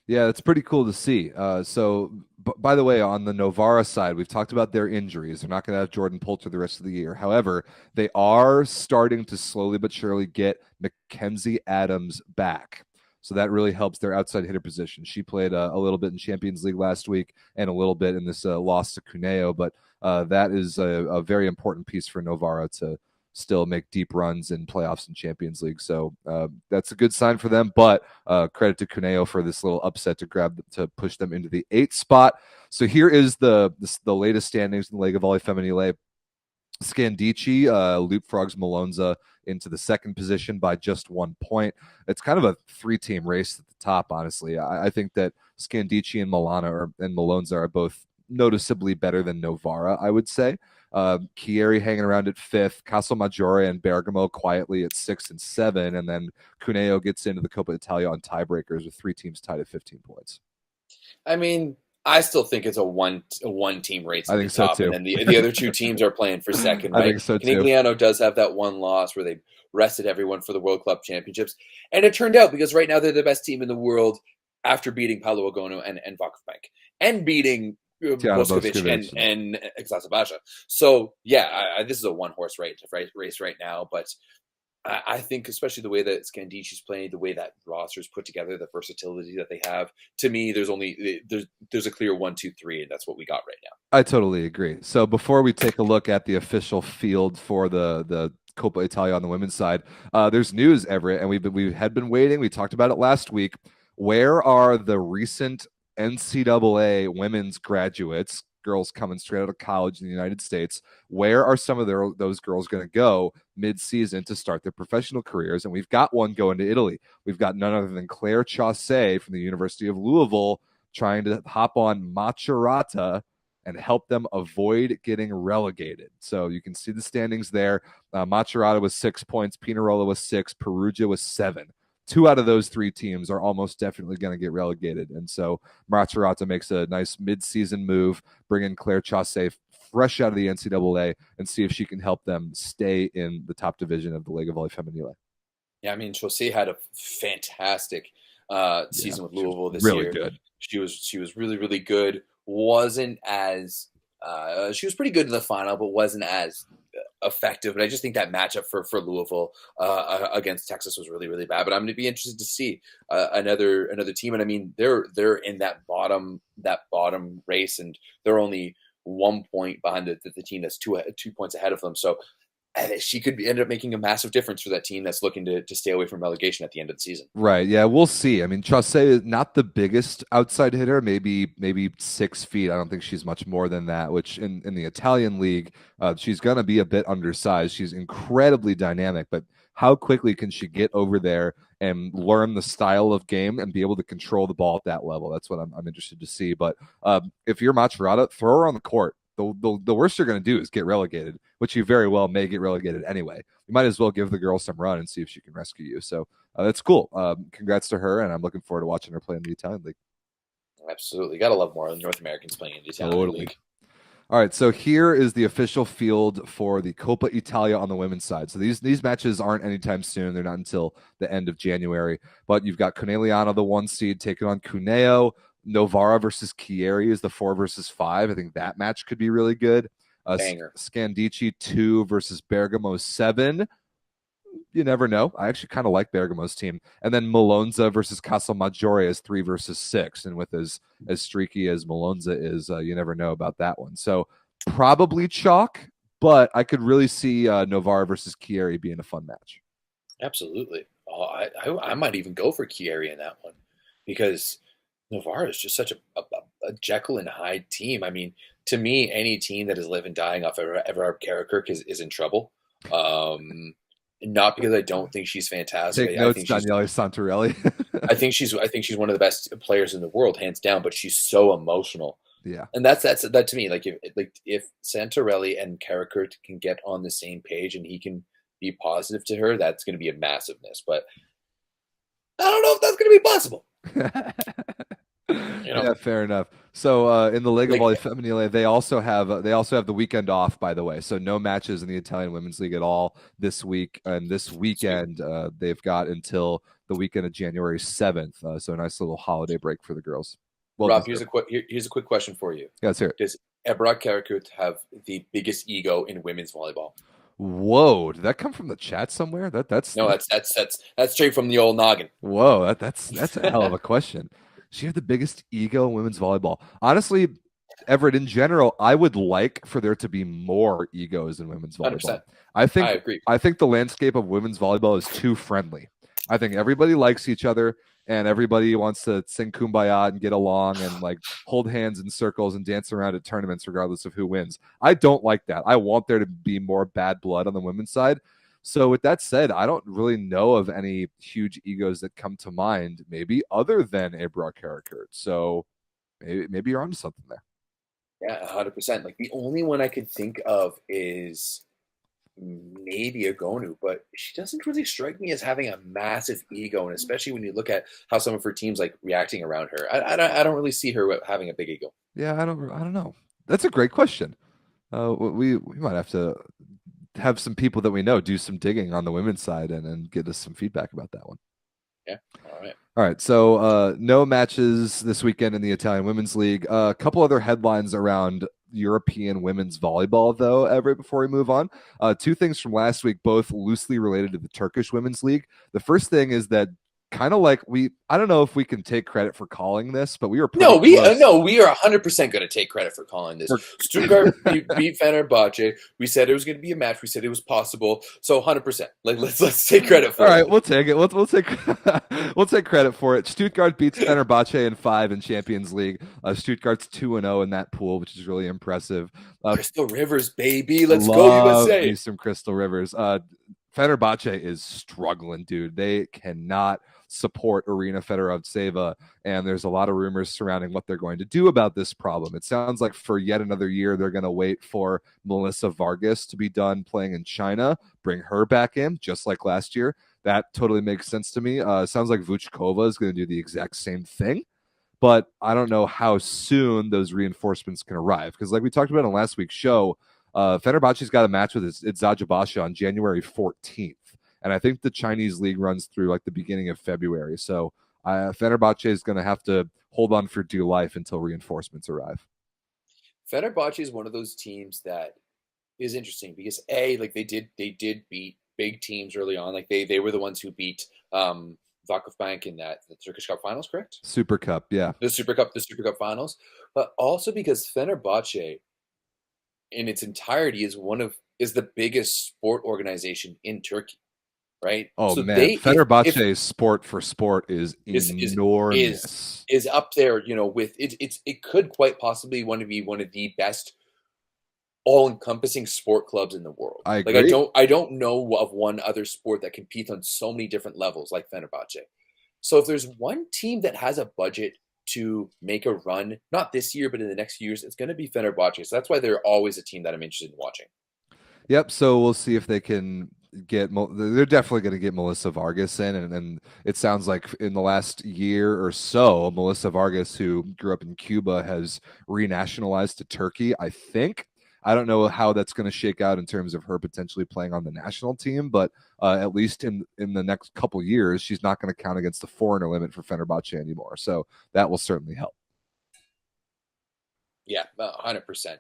[SPEAKER 3] Yeah, it's pretty cool to see. So, by the way, on the Novara side, we've talked about their injuries. They're not going to have Jordan Poulter the rest of the year. However, they are starting to slowly but surely get Mackenzie Adams back. So that really helps their outside hitter position. She played a little bit in Champions League last week and a little bit in this loss to Cuneo, but that is a very important piece for Novara to still make deep runs in playoffs and Champions League. So that's a good sign for them, but credit to Cuneo for this little upset to push them into the 8th spot. So here is the latest standings in the Lega Volley Femminile. Scandici leapfrogs Monza into the 2nd position by just 1 point. It's kind of a 3-team race at the top, honestly. I think that Scandici and Monza are both noticeably better than Novara, I would say. Chieri hanging around at 5th, Casalmaggiore and Bergamo quietly at 6th and 7, and then Cuneo gets into the Coppa Italia on tiebreakers with 3 teams tied at 15 points.
[SPEAKER 4] I mean, I still think it's a one team race.
[SPEAKER 3] I think so too.
[SPEAKER 4] And then the other 2 teams are playing for 2nd. Right?
[SPEAKER 3] I think so too.
[SPEAKER 4] Conegliano does have that one loss where they rested everyone for the World Club Championships, and it turned out because right now they're the best team in the world after beating Paolo Agono and Vakufbank and beating Boskovic and Exasabaja. So yeah, this is a 1-horse race right now, but I think especially the way that Scandici's playing, the way that roster is put together, the versatility that they have. To me, there's a clear 1, 2, 3, and that's what we got right now.
[SPEAKER 3] I totally agree. So before we take a look at the official field for the Coppa Italia on the women's side, there's news, Everett, and we had been waiting. We talked about it last week. Where are the recent NCAA women's graduates, girls coming straight out of college in the United States? Where are some of those girls going to go mid-season to start their professional careers? And we've got one going to Italy. We've got none other than Claire Chaussee from the University of Louisville trying to hop on Macerata and help them avoid getting relegated. So you can see the standings there. Macerata was 6 points, Pinerolo was 6, Perugia was 7. 2 out of those 3 teams are almost definitely going to get relegated. And so Macerata makes a nice mid-season move, bring in Claire Chaussee fresh out of the NCAA and see if she can help them stay in the top division of the Lega Volley Femminile.
[SPEAKER 4] Yeah, I mean, Chaussee had a fantastic season with Louisville this
[SPEAKER 3] really
[SPEAKER 4] year.
[SPEAKER 3] Good.
[SPEAKER 4] She was really, really good. Wasn't as she was pretty good in the final, but wasn't as effective. But I just think that matchup for Louisville against Texas was really, really bad. But I'm going to be interested to see another team. And I mean, they're in that bottom race, and they're only 1 point behind the team that's 2 points ahead of them. So she could end up making a massive difference for that team that's looking to stay away from relegation at the end of the season.
[SPEAKER 3] Right. Yeah, we'll see. I mean, Chaussee is not the biggest outside hitter, maybe 6 feet. I don't think she's much more than that, which in the Italian league, she's going to be a bit undersized. She's incredibly dynamic, but how quickly can she get over there and learn the style of game and be able to control the ball at that level? That's what I'm interested to see. But if you're Macerata, throw her on the court. The worst you're going to do is get relegated, which you very well may get relegated anyway. You might as well give the girl some run and see if she can rescue you. So that's cool. Congrats to her, and I'm looking forward to watching her play in the Italian League.
[SPEAKER 4] Absolutely. Got to love more North Americans playing in the Italian League.
[SPEAKER 3] All right, so here is the official field for the Coppa Italia on the women's side. So these matches aren't anytime soon. They're not until the end of January. But you've got Conegliano, the 1 seed, taking on Cuneo. Novara versus Chieri is the 4 versus 5. I think that match could be really good. Scandicci 2 versus Bergamo 7. You never know. I actually kind of like Bergamo's team. And then Malonza versus Casalmaggiore is 3 versus 6. And with as streaky as Malonza is, you never know about that one. So probably chalk, but I could really see Novara versus Chieri being a fun match.
[SPEAKER 4] Absolutely. I might even go for Chieri in that one because Novara is just such a Jekyll and Hyde team. I mean, to me, any team that is living and dying off Everard Karakirk is in trouble. Not because I don't think she's fantastic.
[SPEAKER 3] Take notes, Daniele Santarelli.
[SPEAKER 4] I think she's one of the best players in the world, hands down. But she's so emotional.
[SPEAKER 3] Yeah,
[SPEAKER 4] and that to me, if Santarelli and Karakirk can get on the same page and he can be positive to her, that's going to be a massive miss. But I don't know if that's going to be possible.
[SPEAKER 3] Yeah, fair enough. So in the Lega Volley Femminile, they also have the weekend off, by the way. So no matches in the Italian Women's League at all this week. And this weekend, they've got until the weekend of January 7th. So a nice little holiday break for the girls. Well,
[SPEAKER 4] Rob, here's a quick question for you.
[SPEAKER 3] Yeah, let's hear it.
[SPEAKER 4] Does Everett Karakut have the biggest ego in women's volleyball?
[SPEAKER 3] Whoa, did that come from the chat somewhere? That's
[SPEAKER 4] straight from the old noggin.
[SPEAKER 3] Whoa, that's a hell of a question. She had the biggest ego in women's volleyball. Honestly, Everett, in general, I would like for there to be more egos in women's volleyball.
[SPEAKER 4] 100%. I agree.
[SPEAKER 3] I think the landscape of women's volleyball is too friendly. I think everybody likes each other and everybody wants to sing Kumbaya and get along and like hold hands in circles and dance around at tournaments regardless of who wins. I don't like that. I want there to be more bad blood on the women's side. So with that said, I don't really know of any huge egos that come to mind, maybe other than Ebra Karakurt. So maybe you're onto something there.
[SPEAKER 4] Yeah, 100%. Like the only one I could think of is maybe Agonu, but she doesn't really strike me as having a massive ego, and especially when you look at how some of her teams like reacting around her, I don't really see her having a big ego.
[SPEAKER 3] Yeah, I don't know. That's a great question. We might have to have some people that we know do some digging on the women's side and get us some feedback about that one.
[SPEAKER 4] Yeah.
[SPEAKER 3] All right. So no matches this weekend in the Italian Women's League. A couple other headlines around European women's volleyball, though, Everett, before we move on. Two things from last week, both loosely related to the Turkish women's league. The first thing is that kind of like I don't know if we can take credit for calling this, but we were pretty close.
[SPEAKER 4] No, we are 100% going to take credit for calling this. Stuttgart beat Fenerbahce. We said it was going to be a match. We said it was possible. So 100%. Like let's take credit for it.
[SPEAKER 3] All right, we'll take it. We'll take we'll take credit for it. Stuttgart beats Fenerbahce in 5 in Champions League. Stuttgart's 2-0 in that pool, which is really impressive.
[SPEAKER 4] Crystal Rivers, baby, let's go USA.
[SPEAKER 3] Me some Crystal Rivers. Fenerbahce is struggling, dude. They cannot support Irina Fedorovtseva, and there's a lot of rumors surrounding what they're going to do about this problem. It sounds like for yet another year, they're going to wait for Melissa Vargas to be done playing in China, bring her back in, just like last year. That totally makes sense to me. Sounds like Vuchkova is going to do the exact same thing, but I don't know how soon those reinforcements can arrive, because like we talked about on last week's show, Fenerbahce's got a match with Eczacıbaşı on January 14th. And I think the Chinese league runs through like the beginning of February. So Fenerbahce is going to have to hold on for dear life until reinforcements arrive.
[SPEAKER 4] Fenerbahce is one of those teams that is interesting because like they did beat big teams early on. Like they were the ones who beat Vakıfbank in the Turkish Cup finals, correct?
[SPEAKER 3] Super Cup, yeah.
[SPEAKER 4] The Super Cup finals. But also because Fenerbahce in its entirety is the biggest sport organization in Turkey. Right.
[SPEAKER 3] Oh, so man, Fenerbahce's sport for sport is enormous.
[SPEAKER 4] Is up there, with it could quite possibly be one of the best all-encompassing sport clubs in the world.
[SPEAKER 3] I agree.
[SPEAKER 4] Like I don't know of one other sport that competes on so many different levels like Fenerbahce. So if there's one team that has a budget to make a run, not this year but in the next few years, it's going to be Fenerbahce. So that's why they're always a team that I'm interested in watching.
[SPEAKER 3] Yep. So we'll see if they can they're definitely going to get Melissa Vargas in, and it sounds like in the last year or so, Melissa Vargas, who grew up in Cuba, has renationalized to Turkey, I think. I don't know how that's going to shake out in terms of her potentially playing on the national team, but at least in the next couple years, she's not going to count against the foreigner limit for Fenerbahce anymore. So that will certainly help.
[SPEAKER 4] Yeah, 100%.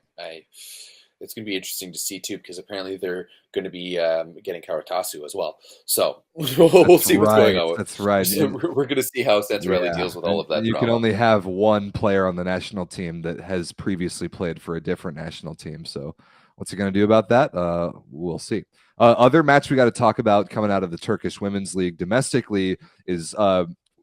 [SPEAKER 4] It's going to be interesting to see too, because apparently they're going to be getting Karatasu as well. So we'll see what's going on.
[SPEAKER 3] That's right.
[SPEAKER 4] We're going to see how Santarelli deals with all of that.
[SPEAKER 3] You can only have one player on the national team that has previously played for a different national team. So what's he going to do about that? We'll see. Other match we got to talk about coming out of the Turkish Women's League domestically is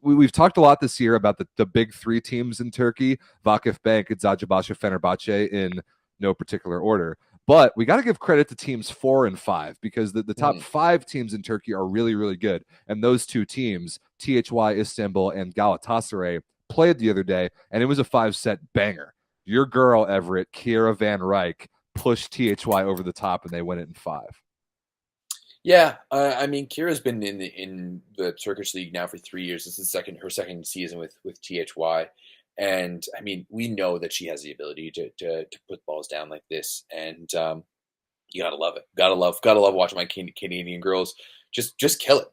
[SPEAKER 3] we've talked a lot this year about the big three teams in Turkey: Vakıfbank, Eczacıbaşı, Fenerbahce, in no particular order. But we got to give credit to teams 4 and 5, because the top 5 teams in Turkey are really, really good. And those two teams, THY Istanbul and Galatasaray, played the other day, and it was a 5-set banger. Your girl, Everett, Kira Van Rijk, pushed THY over the top, and they win it in 5.
[SPEAKER 4] Yeah, I mean, Kira's been in the Turkish league now for 3 years. This is her second season with THY. And I mean, we know that she has the ability to put balls down like this, and you gotta love it. Gotta love watching my Canadian girls just kill it.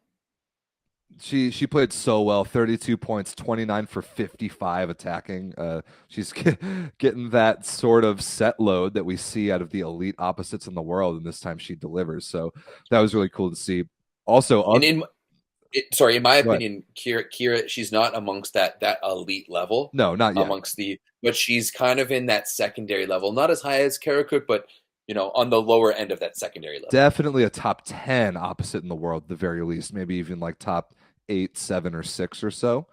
[SPEAKER 3] She played so well. 32 points, 29 for 55 attacking. She's getting that sort of set load that we see out of the elite opposites in the world, and this time she delivers. So that was really cool to see. Also,
[SPEAKER 4] in my opinion, Kira, she's not amongst that elite level.
[SPEAKER 3] No, not yet.
[SPEAKER 4] But she's kind of in that secondary level. Not as high as Karakuk, but on the lower end of that secondary level.
[SPEAKER 3] Definitely a top 10 opposite in the world, at the very least. Maybe even like top 8, 7, or 6 or so.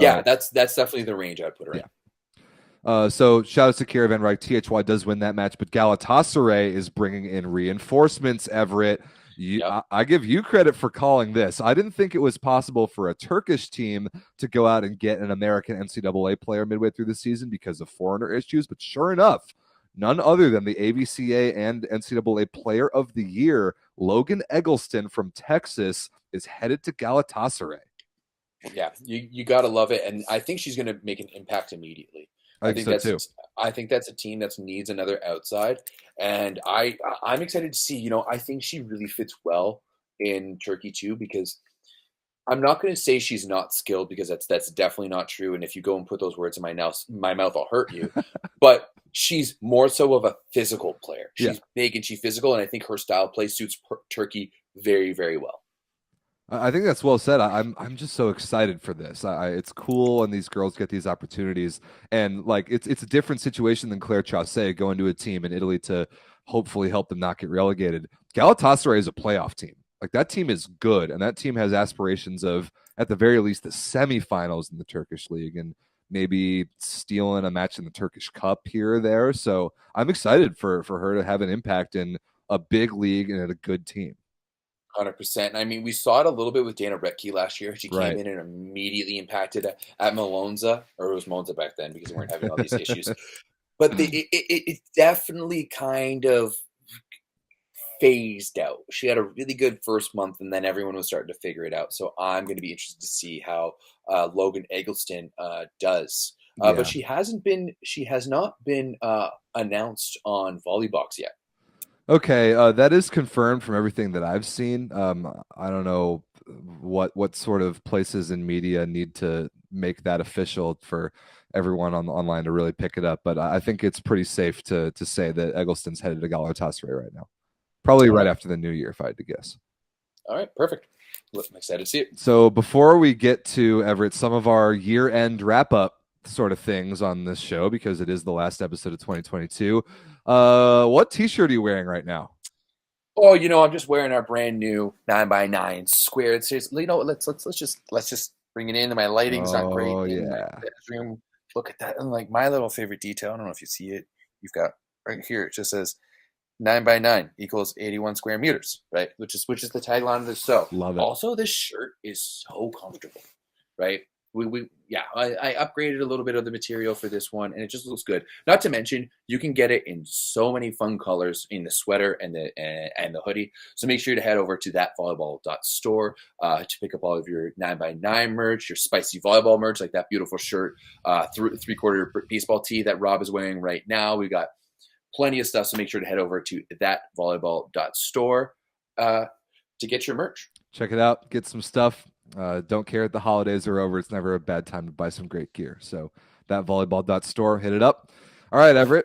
[SPEAKER 4] Yeah, that's definitely the range I'd put her in.
[SPEAKER 3] So shout out to Kira Van Rijk. THY does win that match, but Galatasaray is bringing in reinforcements, Everett. I give you credit for calling this. I didn't think it was possible for a Turkish team to go out and get an American NCAA player midway through the season because of foreigner issues, but sure enough, none other than the AVCA and NCAA Player of the Year, Logan Eggleston from Texas, is headed to Galatasaray.
[SPEAKER 4] Yeah, you got to love it, and I think she's going to make an impact immediately.
[SPEAKER 3] I think so too.
[SPEAKER 4] I think that's a team that needs another outside, and I'm excited to see. I think she really fits well in Turkey too, because I'm not going to say she's not skilled because that's definitely not true. And if you go and put those words in my mouth, I'll hurt you. But she's more so of a physical player.
[SPEAKER 3] Yeah.
[SPEAKER 4] She's big and she's physical, and I think her style of play suits Turkey very, very well.
[SPEAKER 3] I think that's well said. I'm just so excited for this. It's cool when these girls get these opportunities, and like it's a different situation than Claire Chaussee going to a team in Italy to hopefully help them not get relegated. Galatasaray is a playoff team. Like that team is good, and that team has aspirations of at the very least the semifinals in the Turkish league, and maybe stealing a match in the Turkish Cup here or there. So I'm excited for her to have an impact in a big league and at a good team.
[SPEAKER 4] 100%. I mean, we saw it a little bit with Dana Retke last year. She
[SPEAKER 3] Right.
[SPEAKER 4] came in and immediately impacted at Monza, or it was Monza back then because they weren't having all these issues. But it definitely kind of phased out. She had a really good first month, and then everyone was starting to figure it out. So I'm going to be interested to see how Logan Eggleston does.
[SPEAKER 3] Yeah.
[SPEAKER 4] But she has not been announced on Volleybox yet.
[SPEAKER 3] Okay, that is confirmed from everything that I've seen. I don't know what sort of places in media need to make that official for everyone online to really pick it up, but I think it's pretty safe to say that Eggleston's headed to Galatasaray right now. Probably right after the new year, if I had to guess.
[SPEAKER 4] All right, perfect. I'm excited to see it.
[SPEAKER 3] So before we get to Everett, some of our year-end wrap-up sort of things on this show, because it is the last episode of 2022. What t-shirt are you wearing right now?
[SPEAKER 4] Oh, I'm just wearing our brand new 9x9 squared. Seriously, let's just bring it in. My lighting's not great in my bedroom. Look at that. And like my little favorite detail, I don't know if you see it. You've got right here, it just says 9x9 equals 81 square meters, right? Which is the tagline of the show.
[SPEAKER 3] Love it.
[SPEAKER 4] Also, this shirt is so comfortable, right? I upgraded a little bit of the material for this one, and it just looks good. Not to mention, you can get it in so many fun colors in the sweater and the hoodie. So make sure to head over to that volleyball.store to pick up all of your 9x9 merch, your spicy volleyball merch, like that beautiful shirt, three-quarter baseball tee that Rob is wearing right now. We got plenty of stuff, so make sure to head over to that volleyball.store to get your merch.
[SPEAKER 3] Check it out. Get some stuff. Don't care if the holidays are over. It's never a bad time to buy some great gear. So that volleyball.store, hit it up. All right, Everett,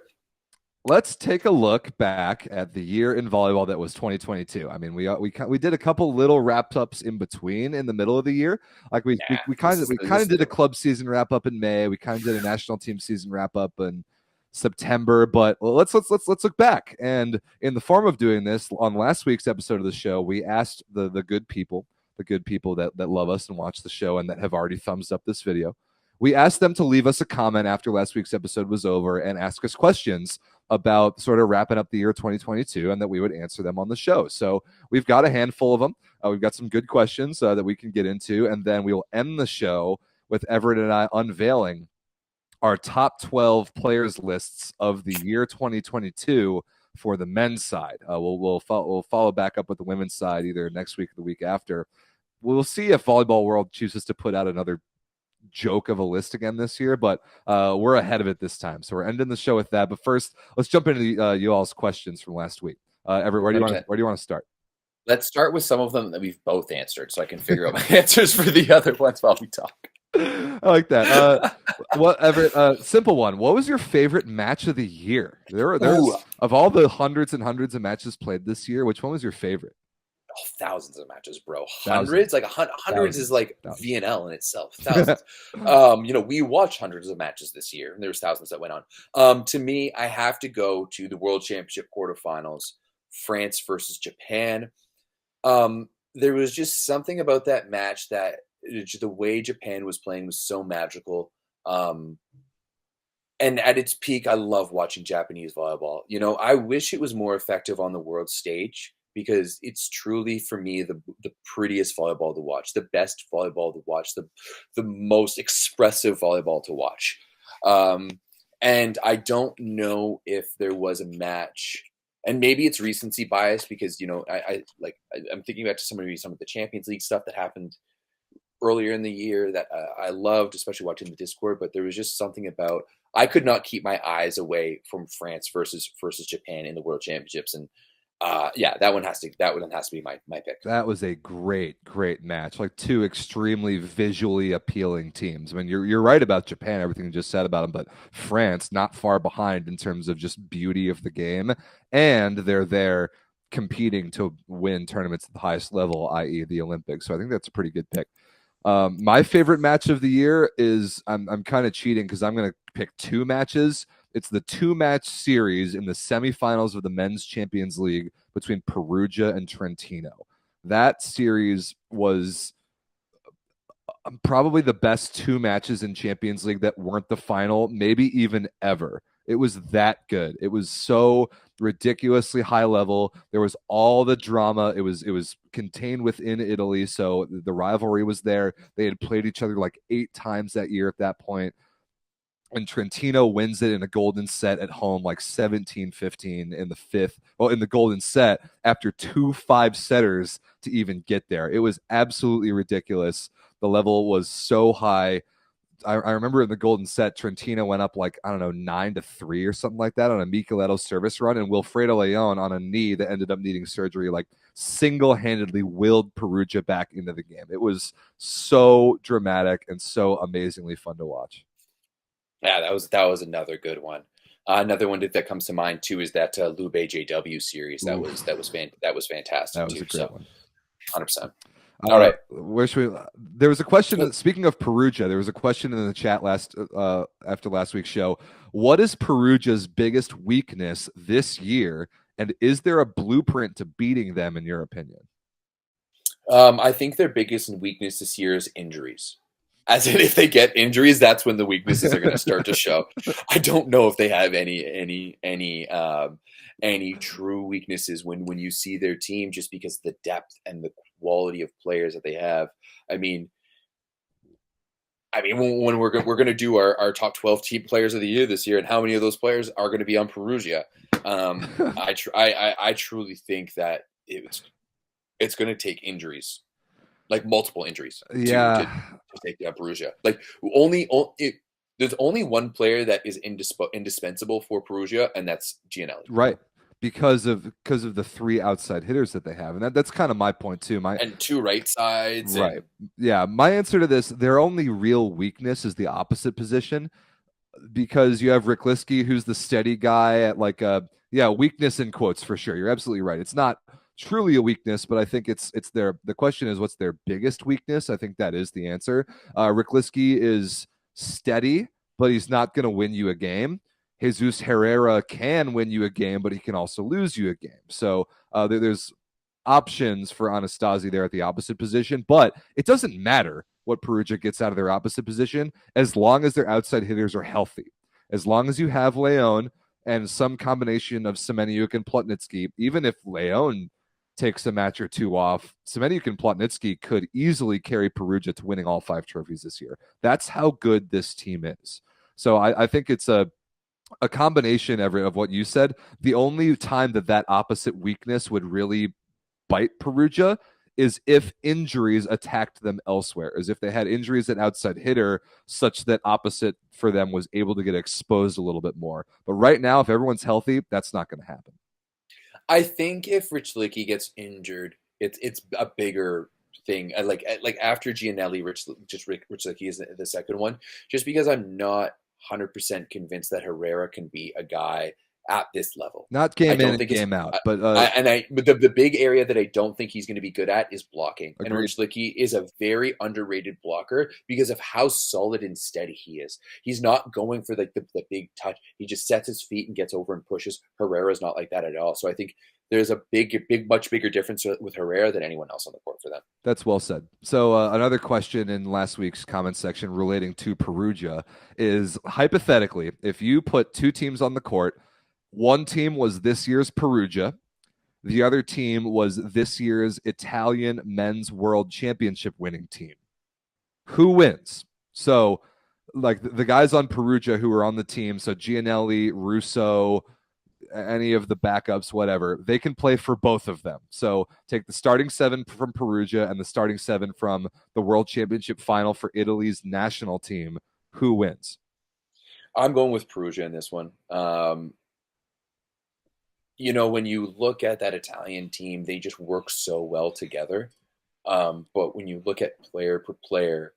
[SPEAKER 3] let's take a look back at the year in volleyball that was 2022. I mean, we did a couple little wrap-ups in between in the middle of the year. Like we kind of did a club season wrap-up in May. We kind of did a national team season wrap-up in September, but let's look back. And in the form of doing this, on last week's episode of the show, we asked the good people that love us and watch the show and that have already thumbs up this video. We asked them to leave us a comment after last week's episode was over and ask us questions about sort of wrapping up the year 2022, and that we would answer them on the show. So we've got a handful of them. We've got some good questions that we can get into, and then we will end the show with Everett and I unveiling our top 12 players lists of the year 2022 for the men's side. We'll follow back up with the women's side either next week or the week after. We'll see if Volleyball World chooses to put out another joke of a list again this year, but we're ahead of it this time. So we're ending the show with that. But first, let's jump into you all's questions from last week. Everett, where do you want to start?
[SPEAKER 4] Let's start with some of them that we've both answered, so I can figure out my answers for the other ones while we talk.
[SPEAKER 3] I like that. Everett, simple one. What was your favorite match of the year? There's of all the hundreds and hundreds of matches played this year, which one was your favorite?
[SPEAKER 4] Oh, thousands of matches, bro. Hundreds? Like hundreds is like VNL in itself. Thousands. We watched hundreds of matches this year, and there was thousands that went on. To me, I have to go to the World Championship quarterfinals, France versus Japan. There was just something about that match that the way Japan was playing was so magical. And at its peak, I love watching Japanese volleyball. I wish it was more effective on the world stage, because it's truly, for me, the prettiest volleyball to watch, the best volleyball to watch, the most expressive volleyball to watch. And I don't know if there was a match, and maybe it's recency bias, because I'm thinking back to some of the Champions League stuff that happened earlier in the year that I loved, especially watching the Discord. But there was just something about, I could not keep my eyes away from France versus Japan in the World Championships, and that one has to be my pick.
[SPEAKER 3] That was a great match. Like two extremely visually appealing teams. I mean, you're right about Japan, everything you just said about them, but France not far behind in terms of just beauty of the game, and they're there competing to win tournaments at the highest level, i.e., the Olympics. So I think that's a pretty good pick. My favorite match of the year is I'm kind of cheating because I'm going to pick two matches. It's the 2-match series in the semifinals of the Men's Champions League between Perugia and Trentino. That series was probably the best 2 matches in Champions League that weren't the final, maybe even ever. It was that good. It was so ridiculously high level. There was all the drama. It was contained within Italy, so the rivalry was there. They had played each other like 8 times that year at that point. And Trentino wins it in a golden set at home, like 17-15 in the 5th. Well, in the golden set after 2 5-setters to even get there. It was absolutely ridiculous. The level was so high. I remember in the golden set, Trentino went up like, 9-3 or something like that on a Micheletto service run. And Wilfredo Leon on a knee that ended up needing surgery, like single-handedly willed Perugia back into the game. It was so dramatic and so amazingly fun to watch.
[SPEAKER 4] Yeah, that was another good one. Another one that comes to mind too is that Lube JW series. That was fantastic.
[SPEAKER 3] That was
[SPEAKER 4] too,
[SPEAKER 3] a great one.
[SPEAKER 4] 100%. All right.
[SPEAKER 3] Where should we? There was a question. Speaking of Perugia, there was a question in the chat after last week's show. What is Perugia's biggest weakness this year, and is there a blueprint to beating them in your opinion?
[SPEAKER 4] I think their biggest weakness this year is injuries. As in, if they get injuries, that's when the weaknesses are going to start to show. I don't know if they have any true weaknesses when you see their team, just because of the depth and the quality of players that they have. I mean, when we're going to do our top 12 team players of the year this year, and how many of those players are going to be on Perugia? I truly think that it's going to take injuries. Like multiple injuries to take down Perugia. Like there's only one player that is indispensable for Perugia, and that's Gianelli.
[SPEAKER 3] Right, because of the 3 outside hitters that they have, and that's kind of my point too.
[SPEAKER 4] And 2 right sides.
[SPEAKER 3] Right. Yeah. My answer to this: their only real weakness is the opposite position, because you have Rikliski, who's the steady guy at like weakness in quotes for sure. You're absolutely right. It's not truly a weakness, but I think it's the question is, what's their biggest weakness? I think that is the answer. Rikliski is steady, but he's not going to win you a game. Jesus Herrera can win you a game, but he can also lose you a game. So there's options for Anastasi there at the opposite position, but it doesn't matter what Perugia gets out of their opposite position as long as their outside hitters are healthy. As long as you have Leon and some combination of Semeniuk and Plotnitsky, even if Leon takes a match or 2 off, Semeniuk and Plotnitsky could easily carry Perugia to winning all 5 trophies this year. That's how good this team is. So I think it's a combination, Everett, of what you said. The only time that opposite weakness would really bite Perugia is if injuries attacked them elsewhere, as if they had injuries at outside hitter such that opposite for them was able to get exposed a little bit more. But right now, if everyone's healthy, that's not going to happen.
[SPEAKER 4] I think if Rikliski gets injured, it's a bigger thing. Like after Gianelli, Rikliski is the second one, just because I'm not 100% convinced that Herrera can be a guy at this level.
[SPEAKER 3] Not game in and game out, but
[SPEAKER 4] the big area that I don't think he's going to be good at is blocking.
[SPEAKER 3] Agreed.
[SPEAKER 4] And Rikliski is a very underrated blocker because of how solid and steady he is. He's not going for like the big touch. He just sets his feet and gets over and pushes. Herrera's not like that at all. So I think there's a much bigger difference with Herrera than anyone else on the court for them.
[SPEAKER 3] That's well said. So another question in last week's comment section relating to Perugia is, hypothetically, if you put 2 teams on the court, one team was this year's Perugia, the other team was this year's Italian men's world championship winning team, who wins? So like the guys on Perugia who are on the team, so Gianelli, Russo, any of the backups, whatever, they can play for both of them. So take the starting 7 from Perugia and the starting 7 from the World Championship final for Italy's national team. Who wins?
[SPEAKER 4] I'm going with Perugia in this one. when you look at that Italian team, they just work so well together. But when you look at player per player,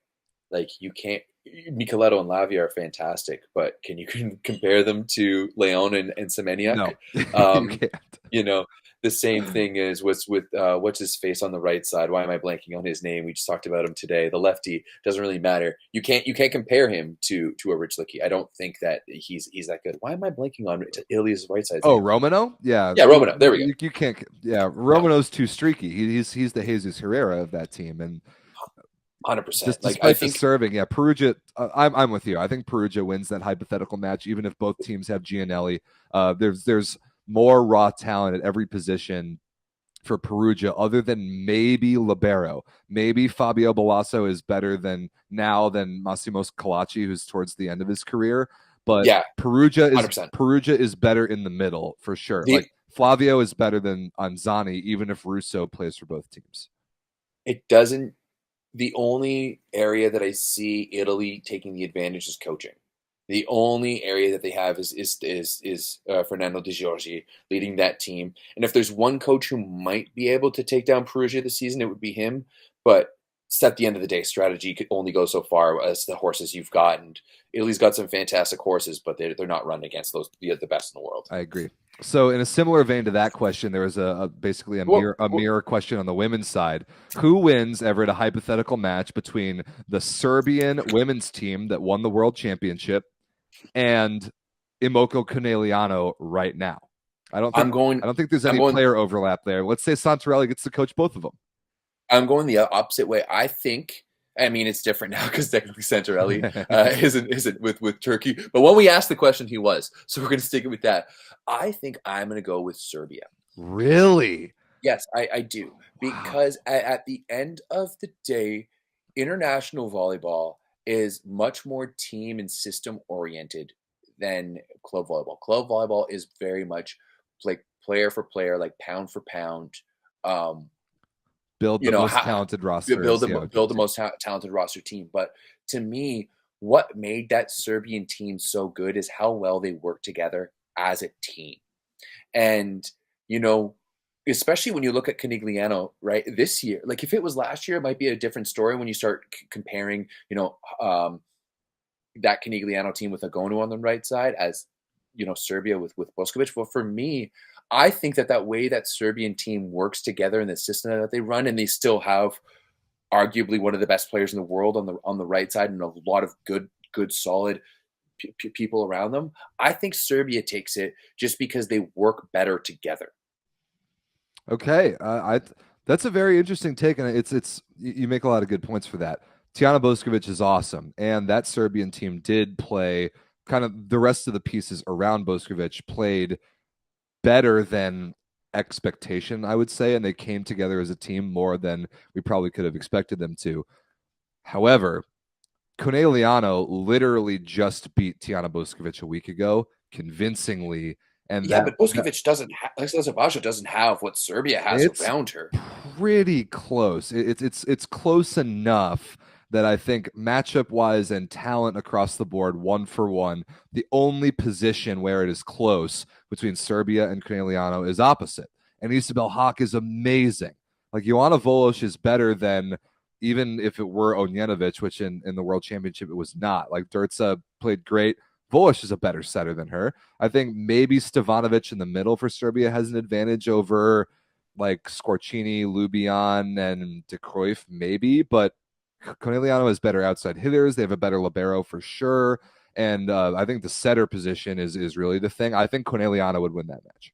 [SPEAKER 4] like you can't. Micheletto and Lavia are fantastic, but can you compare them to Leon and Semeniuk?
[SPEAKER 3] No, you can't.
[SPEAKER 4] The same thing is with what's his face on the right side. Why am I blanking on his name? We just talked about him today. The lefty doesn't really matter. You can't compare him to a Rich Licky. I don't think that he's that good. Why am I blanking on Ilia's right side?
[SPEAKER 3] Oh, Romano? Yeah,
[SPEAKER 4] Romano. There we go.
[SPEAKER 3] You can't. Yeah, Romano's too streaky. He's the Jesus Herrera of that team, and
[SPEAKER 4] 100%.
[SPEAKER 3] Just despite the serving, yeah, Perugia. I'm with you. I think Perugia wins that hypothetical match, even if both teams have Gianelli. There's more raw talent at every position for Perugia, other than maybe libero. Maybe Fabio Balasso is better than Massimo Scalacci, who's towards the end of his career. But
[SPEAKER 4] yeah,
[SPEAKER 3] Perugia
[SPEAKER 4] 100%.
[SPEAKER 3] is better in the middle for sure. Like Flavio is better than Anzani, even if Russo plays for both teams.
[SPEAKER 4] It doesn't. The only area that I see Italy taking the advantage is coaching. The only area that they have is Fernando Di Giorgi leading that team. And if there's one coach who might be able to take down Perugia this season, it would be him. But at the end of the day, strategy could only go so far as the horses you've got. And Italy's got some fantastic horses, but they're not run against the best in the world.
[SPEAKER 3] I agree. So in a similar vein to that question, there was basically a mirror question on the women's side. Who wins, Everett, a hypothetical match between the Serbian women's team that won the world championship and Imoco Conegliano right now? I don't think there's any player overlap there. Let's say Santarelli gets to coach both of them.
[SPEAKER 4] I'm going the opposite way. I think. I mean, it's different now because technically Santarelli isn't with Turkey. But when we asked the question, he was. So we're going to stick it with that. I think I'm going to go with Serbia.
[SPEAKER 3] Really?
[SPEAKER 4] Yes, I do. Because at the end of the day, international volleyball is much more team and system oriented than club volleyball. Club volleyball is very much like player for player, like pound for pound.
[SPEAKER 3] Build the most talented roster.
[SPEAKER 4] Build the most talented roster team. But to me, what made that Serbian team so good is how well they work together as a team. And, especially when you look at Conegliano, right, this year, like if it was last year, it might be a different story when you start comparing, that Conegliano team with Agonu on the right side as, Serbia with Boskovic. But for me, I think that way that Serbian team works together in the system that they run, and they still have arguably one of the best players in the world on the right side and a lot of good solid people around them. I think Serbia takes it just because they work better together.
[SPEAKER 3] Okay, that's a very interesting take, and it's you make a lot of good points for that. Tijana Boskovic is awesome, and that Serbian team did play kind of the rest of the pieces around Boskovic played better than expectation, I would say, and they came together as a team more than we probably could have expected them to. However, Conegliano literally just beat Tijana Boskovic a week ago convincingly. And
[SPEAKER 4] but Boskovic doesn't have what Serbia has around her.
[SPEAKER 3] Pretty close. It's close enough that I think matchup-wise and talent across the board, 1-for-1, the only position where it is close between Serbia and Conegliano is opposite. And Isabel Haak is amazing. Like, Joanna Volosh is better than, even if it were Onjenovic, which in the World Championship it was not. Like, Durza played great. Volosh is a better setter than her. I think maybe Stevanovic in the middle for Serbia has an advantage over, like, Scorchini, Lubian, and De Cruyff, maybe, but Conegliano has better outside hitters. They have a better libero for sure. And I think the setter position is really the thing. I think Conegliano would win that match.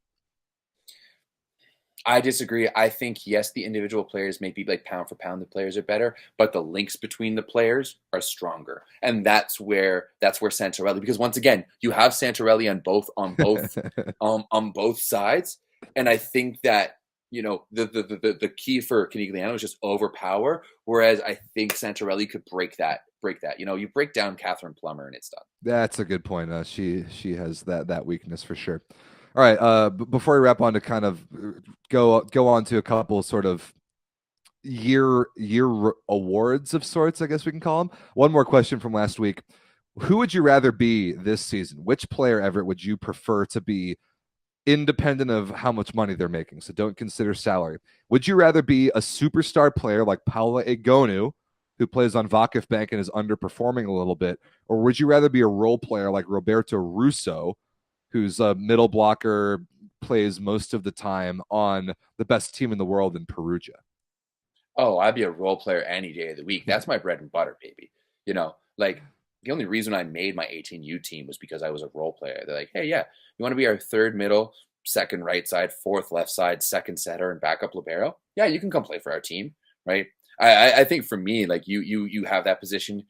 [SPEAKER 4] I disagree. I think, yes, the individual players may be like pound for pound, the players are better, but the links between the players are stronger. And that's where Santarelli, because once again, you have Santarelli on both sides. And I think that, the key for Conegliano is just overpower, whereas I think Santarelli could break that. You break down Catherine Plummer and it's done.
[SPEAKER 3] That's a good point. She has that weakness for sure. All right. Before we wrap on to kind of go on to a couple sort of year awards of sorts, I guess we can call them. One more question from last week. Who would you rather be this season? Which player, Everett, would you prefer to be independent of how much money they're making. So don't consider salary. Would you rather be a superstar player like Paula Egonu, who plays on Vakif Bank and is underperforming a little bit, or would you rather be a role player like Roberto Russo, who's a middle blocker, plays most of the time on the best team in the world in Perugia?
[SPEAKER 4] Oh, I'd be a role player any day of the week. That's my bread and butter, baby. You know, like the only reason I made my 18U team was because I was a role player. They're like, hey, yeah, you want to be our third middle, second right side, fourth left side, second center, and backup libero? Yeah, you can come play for our team, right? I think for me, like you have that position.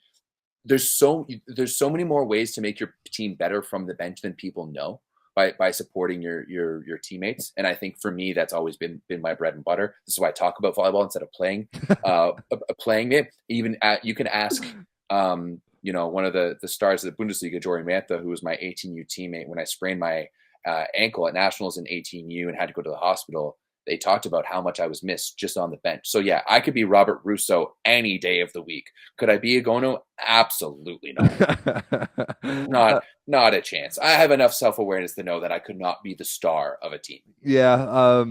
[SPEAKER 4] There's so many more ways to make your team better from the bench than people know by supporting your teammates. And I think for me, that's always been my bread and butter. This is why I talk about volleyball instead of playing it. Even you can ask one of the stars of the Bundesliga, Jory Mantha, who was my 18U teammate when I sprained my ankle at nationals in 18U and had to go to the hospital. They talked about how much I was missed just on the bench. So yeah, I could be Robert Russo any day of the week. Could I be Egonu? Absolutely not. Not a chance. I have enough self-awareness to know that I could not be the star of a team.
[SPEAKER 3] Yeah,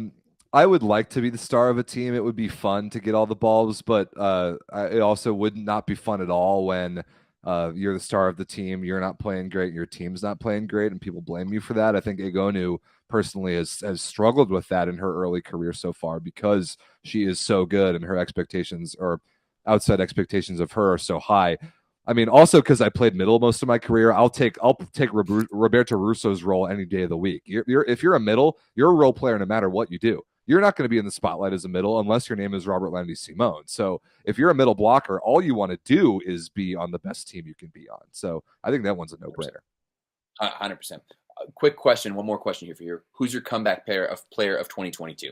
[SPEAKER 3] I would like to be the star of a team. It would be fun to get all the balls, but it also would not be fun at all when you're the star of the team, you're not playing great, your team's not playing great, and people blame you for that. I think Egonu personally has struggled with that in her early career so far because she is so good and her expectations or outside expectations of her are so high. I mean, also because I played middle most of my career, I'll take Roberto Russo's role any day of the week. If you're a middle, you're a role player no matter what you do. You're not going to be in the spotlight as a middle unless your name is Robert Landy Simone. So if you're a middle blocker, all you want to do is be on the best team you can be on. So I think that one's a no-brainer.
[SPEAKER 4] 100%. Quick question, one more question here for you. Who's your comeback player of 2022?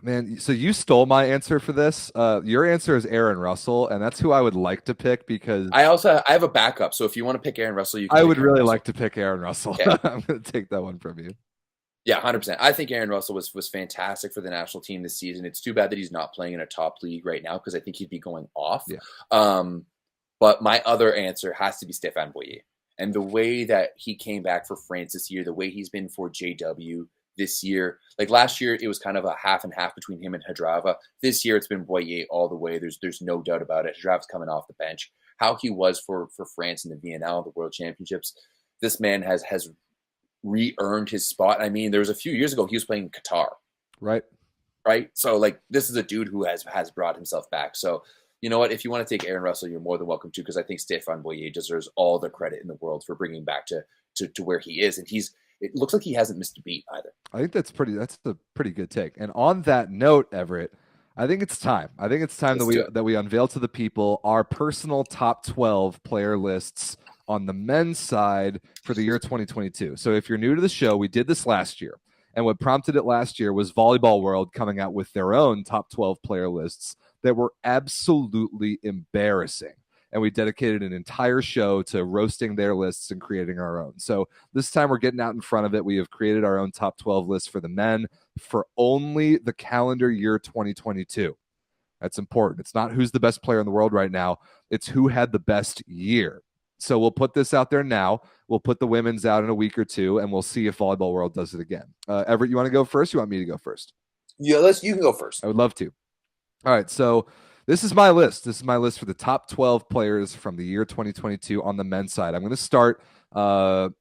[SPEAKER 3] Man, so you stole my answer for this. Your answer is Aaron Russell, and that's who I would like to pick because
[SPEAKER 4] I have a backup. So if you want to pick Aaron Russell, you can.
[SPEAKER 3] I would really like to pick Aaron Russell.
[SPEAKER 4] Okay.
[SPEAKER 3] I'm going to take that one from you.
[SPEAKER 4] Yeah, 100%. I think Aaron Russell was fantastic for the national team this season. It's too bad that he's not playing in a top league right now because I think he'd be going off.
[SPEAKER 3] Yeah.
[SPEAKER 4] But my other answer has to be Stéphane Boyer. And the way that he came back for France this year, the way he's been for JW this year, like last year, it was kind of a half and half between him and Hadrava. This year, it's been Boyer all the way. There's no doubt about it. Hadrava's coming off the bench. How he was for France in the VNL, the World Championships, this man has re-earned his spot. I mean, there was a few years ago, he was playing in Qatar.
[SPEAKER 3] Right.
[SPEAKER 4] So, like, this is a dude who has brought himself back. So, you know what? If you want to take Aaron Russell, you're more than welcome to, because I think Stéphane Boyer deserves all the credit in the world for bringing back to where he is. And it looks like he hasn't missed a beat either.
[SPEAKER 3] I think that's a pretty good take. And on that note, Everett, I think it's time. That we unveil to the people our personal top 12 player lists on the men's side for the year 2022. So if you're new to the show, we did this last year. And what prompted it last year was Volleyball World coming out with their own top 12 player lists that were absolutely embarrassing. And we dedicated an entire show to roasting their lists and creating our own. So this time we're getting out in front of it. We have created our own top 12 list for the men for only the calendar year 2022. That's important. It's not who's the best player in the world right now. It's who had the best year. So we'll put this out there now. We'll put the women's out in a week or two, and we'll see if Volleyball World does it again. Everett, you want to go first? You want me to go first?
[SPEAKER 4] Yeah, you can go first.
[SPEAKER 3] I would love to. All right, so this is my list. This is my list for the top 12 players from the year 2022 on the men's side. I'm going to start. I'm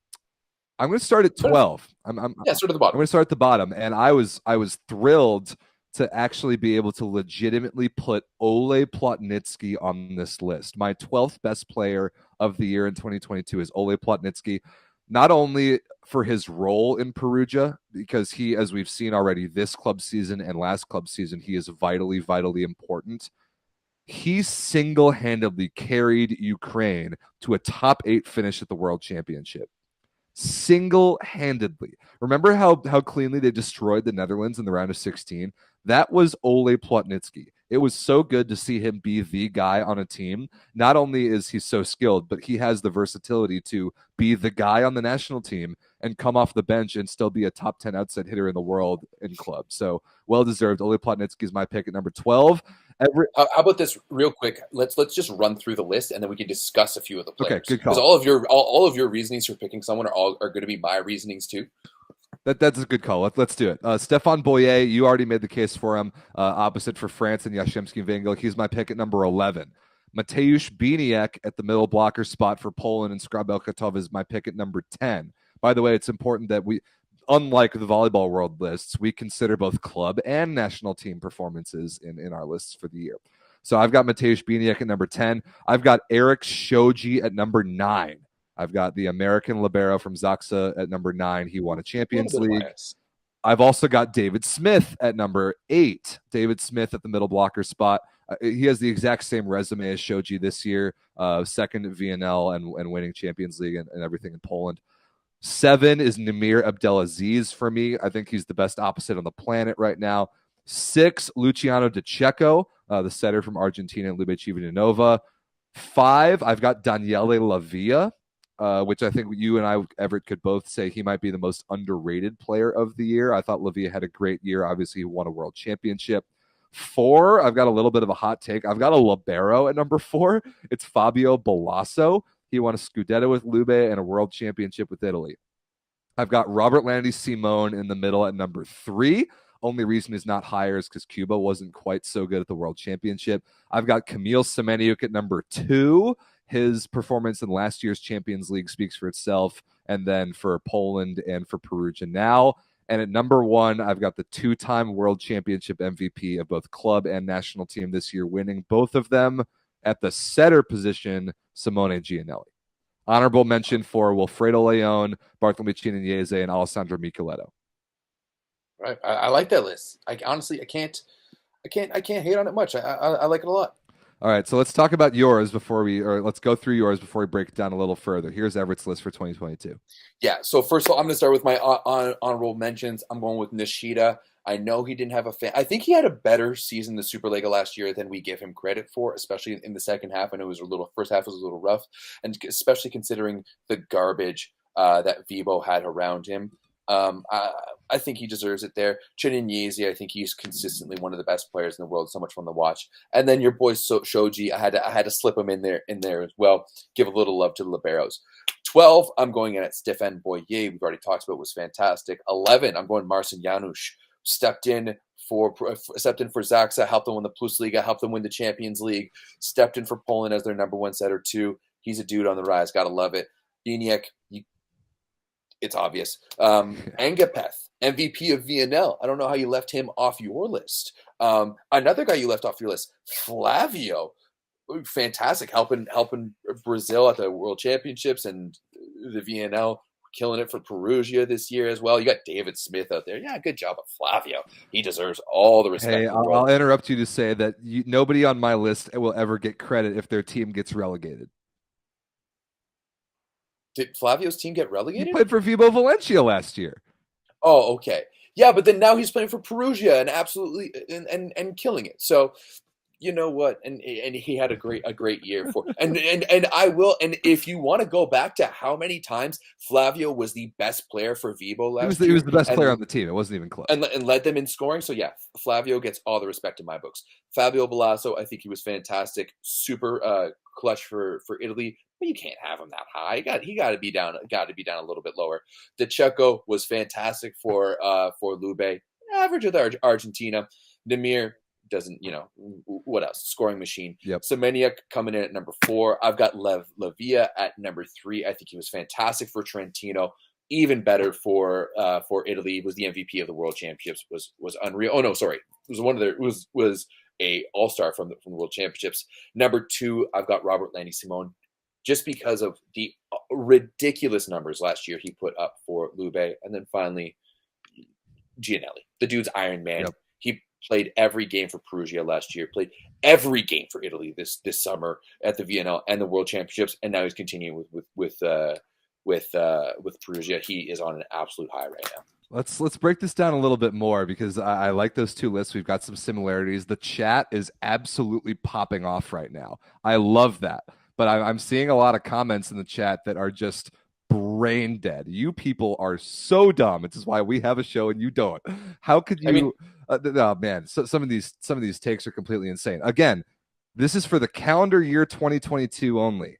[SPEAKER 3] going to start at 12.
[SPEAKER 4] Start at the bottom.
[SPEAKER 3] I'm going to start at the bottom, and I was thrilled to actually be able to legitimately put Ole Plotnitsky on this list. My 12th best player of the year in 2022 is Ole Plotnitsky, not only for his role in Perugia, because he, as we've seen already this club season and last club season, he is vitally, vitally important. He single-handedly carried Ukraine to a top 8 finish at the World Championship. Single-handedly. Remember how cleanly they destroyed the Netherlands in the round of 16? That was Ole Plotnitsky. It was so good to see him be the guy on a team. Not only is he so skilled, but he has the versatility to be the guy on the national team and come off the bench and still be a top 10 outside hitter in the world in club. So well-deserved. Ilya Plotnitsky is my pick at number 12.
[SPEAKER 4] How about this real quick? Let's just run through the list and then we can discuss a few of the players.
[SPEAKER 3] Okay, good call.
[SPEAKER 4] Because all of your reasonings for picking someone are going to be my reasonings too.
[SPEAKER 3] That's a good call. Let's do it. Stéphane Boyer, you already made the case for him. Opposite for France and Yashemsky Vangel. He's my pick at number 11. Mateusz Bieniek at the middle blocker spot for Poland, and Skrabelkatov is my pick at number 10. By the way, it's important that we, unlike the volleyball world lists, we consider both club and national team performances in our lists for the year. So I've got Mateusz Bieniek at number 10. I've got Eric Shoji at number 9. I've got the American libero from Zaxa at number 9. He won a Champions League. I've also got David Smith at number 8. David Smith at the middle blocker spot. He has the exact same resume as Shoji this year, second at VNL and winning Champions League and everything in Poland. 7 is Namir Abdelaziz for me. I think he's the best opposite on the planet right now. 6, Luciano De Cecco, the setter from Argentina and Lube Civitanova. 5, I've got Daniele Lavia, which I think you and I, Everett, could both say he might be the most underrated player of the year. I thought Lavia had a great year. Obviously, he won a world championship. 4, I've got a little bit of a hot take. I've got a libero at number 4. It's Fabio Bolasso. He won a Scudetto with Lube and a world championship with Italy. I've got Robert Landy Simone in the middle at number 3. Only reason he's not higher is because Cuba wasn't quite so good at the world championship. I've got Kamil Semeniuk at number 2. His performance in last year's Champions League speaks for itself, and then for Poland and for Perugia now. And at number 1, I've got the 2-time World Championship MVP of both club and national team this year, winning both of them at the setter position, Simone Gianelli. Honorable mention for Wilfredo Leon, Bartolomé Chinese, and Alessandro Micheletto.
[SPEAKER 4] Right, I like that list. I can't hate on it much. I like it a lot.
[SPEAKER 3] All right, so let's talk about yours let's go through yours before we break it down a little further. Here's Everett's list for 2022.
[SPEAKER 4] Yeah, so first of all, I'm going to start with my honorable mentions. I'm going with Nishida. I know he didn't have I think he had a better season in the Superliga last year than we give him credit for, especially in the second half. I know first half was a little rough, and especially considering the garbage that Vibo had around him. I think he deserves it there. Chinese, I think he's consistently one of the best players in the world. So much fun to watch. And then your boy Shoji, I had to slip him in there as well. Give a little love to the liberos. 12, I'm going in at Stéphane Boyer. We've already talked about, was fantastic. 11, I'm going Marcin Janusz. Stepped in for Zaxa, helped them win the Plus Liga, helped them win the Champions League. Stepped in for Poland as their number 1 setter too. He's a dude on the rise. Gotta love it. Bieniek, it's obvious. Angapeth, MVP of VNL. I don't know how you left him off your list. Another guy you left off your list, Flavio. Fantastic, helping Brazil at the World Championships and the VNL, killing it for Perugia this year as well. You got David Smith out there. Yeah, good job of Flavio. He deserves all the respect.
[SPEAKER 3] Hey, I'll interrupt you to say that nobody on my list will ever get credit if their team gets relegated.
[SPEAKER 4] Did Flavio's team get relegated?
[SPEAKER 3] He played for Vibo Valencia last year.
[SPEAKER 4] Oh, okay. Yeah, but then now he's playing for Perugia and absolutely and killing it. So you know what? And he had a great year for and I will. And if you want to go back to how many times Flavio was the best player for Vibo last year,
[SPEAKER 3] he was the best player on the team. It wasn't even close.
[SPEAKER 4] And led them in scoring. So yeah, Flavio gets all the respect in my books. Fabio Bolasso, I think he was fantastic. Super clutch for Italy. But you can't have him that high. He got to be down a little bit lower. De Cecco was fantastic for Lube. Average with Argentina. Namir doesn't, what else? Scoring machine.
[SPEAKER 3] Yep.
[SPEAKER 4] Semeniuk coming in at number 4. I've got Lavia at number 3. I think he was fantastic for Trentino. Even better for Italy. He was the MVP of the World Championships. Was unreal. Oh no, sorry. It was was a all-star from the World Championships. Number 2, I've got Robert Landy Simone. Just because of the ridiculous numbers last year he put up for Lube. And then finally, Gianelli. The dude's Iron Man. Yep. He played every game for Perugia last year, played every game for Italy this summer at the VNL and the World Championships, and now he's continuing with Perugia. He is on an absolute high right now.
[SPEAKER 3] Let's break this down a little bit more because I like those two lists. We've got some similarities. The chat is absolutely popping off right now. I love that. But I'm seeing a lot of comments in the chat that are just brain dead. You people are so dumb. This is why we have a show and you don't. How could you? Oh man, so some of these takes are completely insane. Again, this is for the calendar year 2022 only.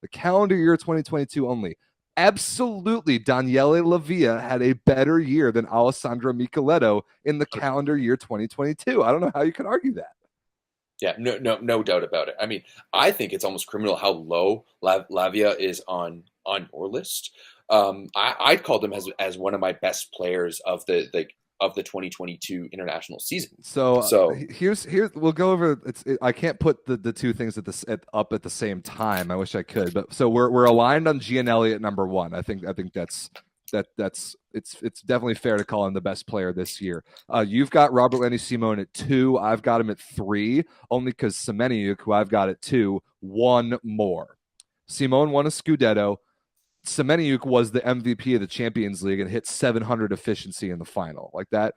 [SPEAKER 3] The calendar year 2022 only. Absolutely, Daniele Lavia had a better year than Alessandro Micheletto in the calendar year 2022. I don't know how you can argue that.
[SPEAKER 4] Yeah, no doubt about it. I mean, I think it's almost criminal how low Lavia is on your list. I'd call him as one of my best players of the 2022 international season.
[SPEAKER 3] So here's we'll go over. I can't put the two things up at the same time. I wish I could, but so we're aligned on Gianelli at number 1. I think that's it's definitely fair to call him the best player this year. You've got Robert Lenny Simone at 2. I've got him at 3, only because Semeniuk, who I've got at 2, won more. Simone won a Scudetto. Semeniuk was the MVP of the Champions League and hit 700 efficiency in the final. Like that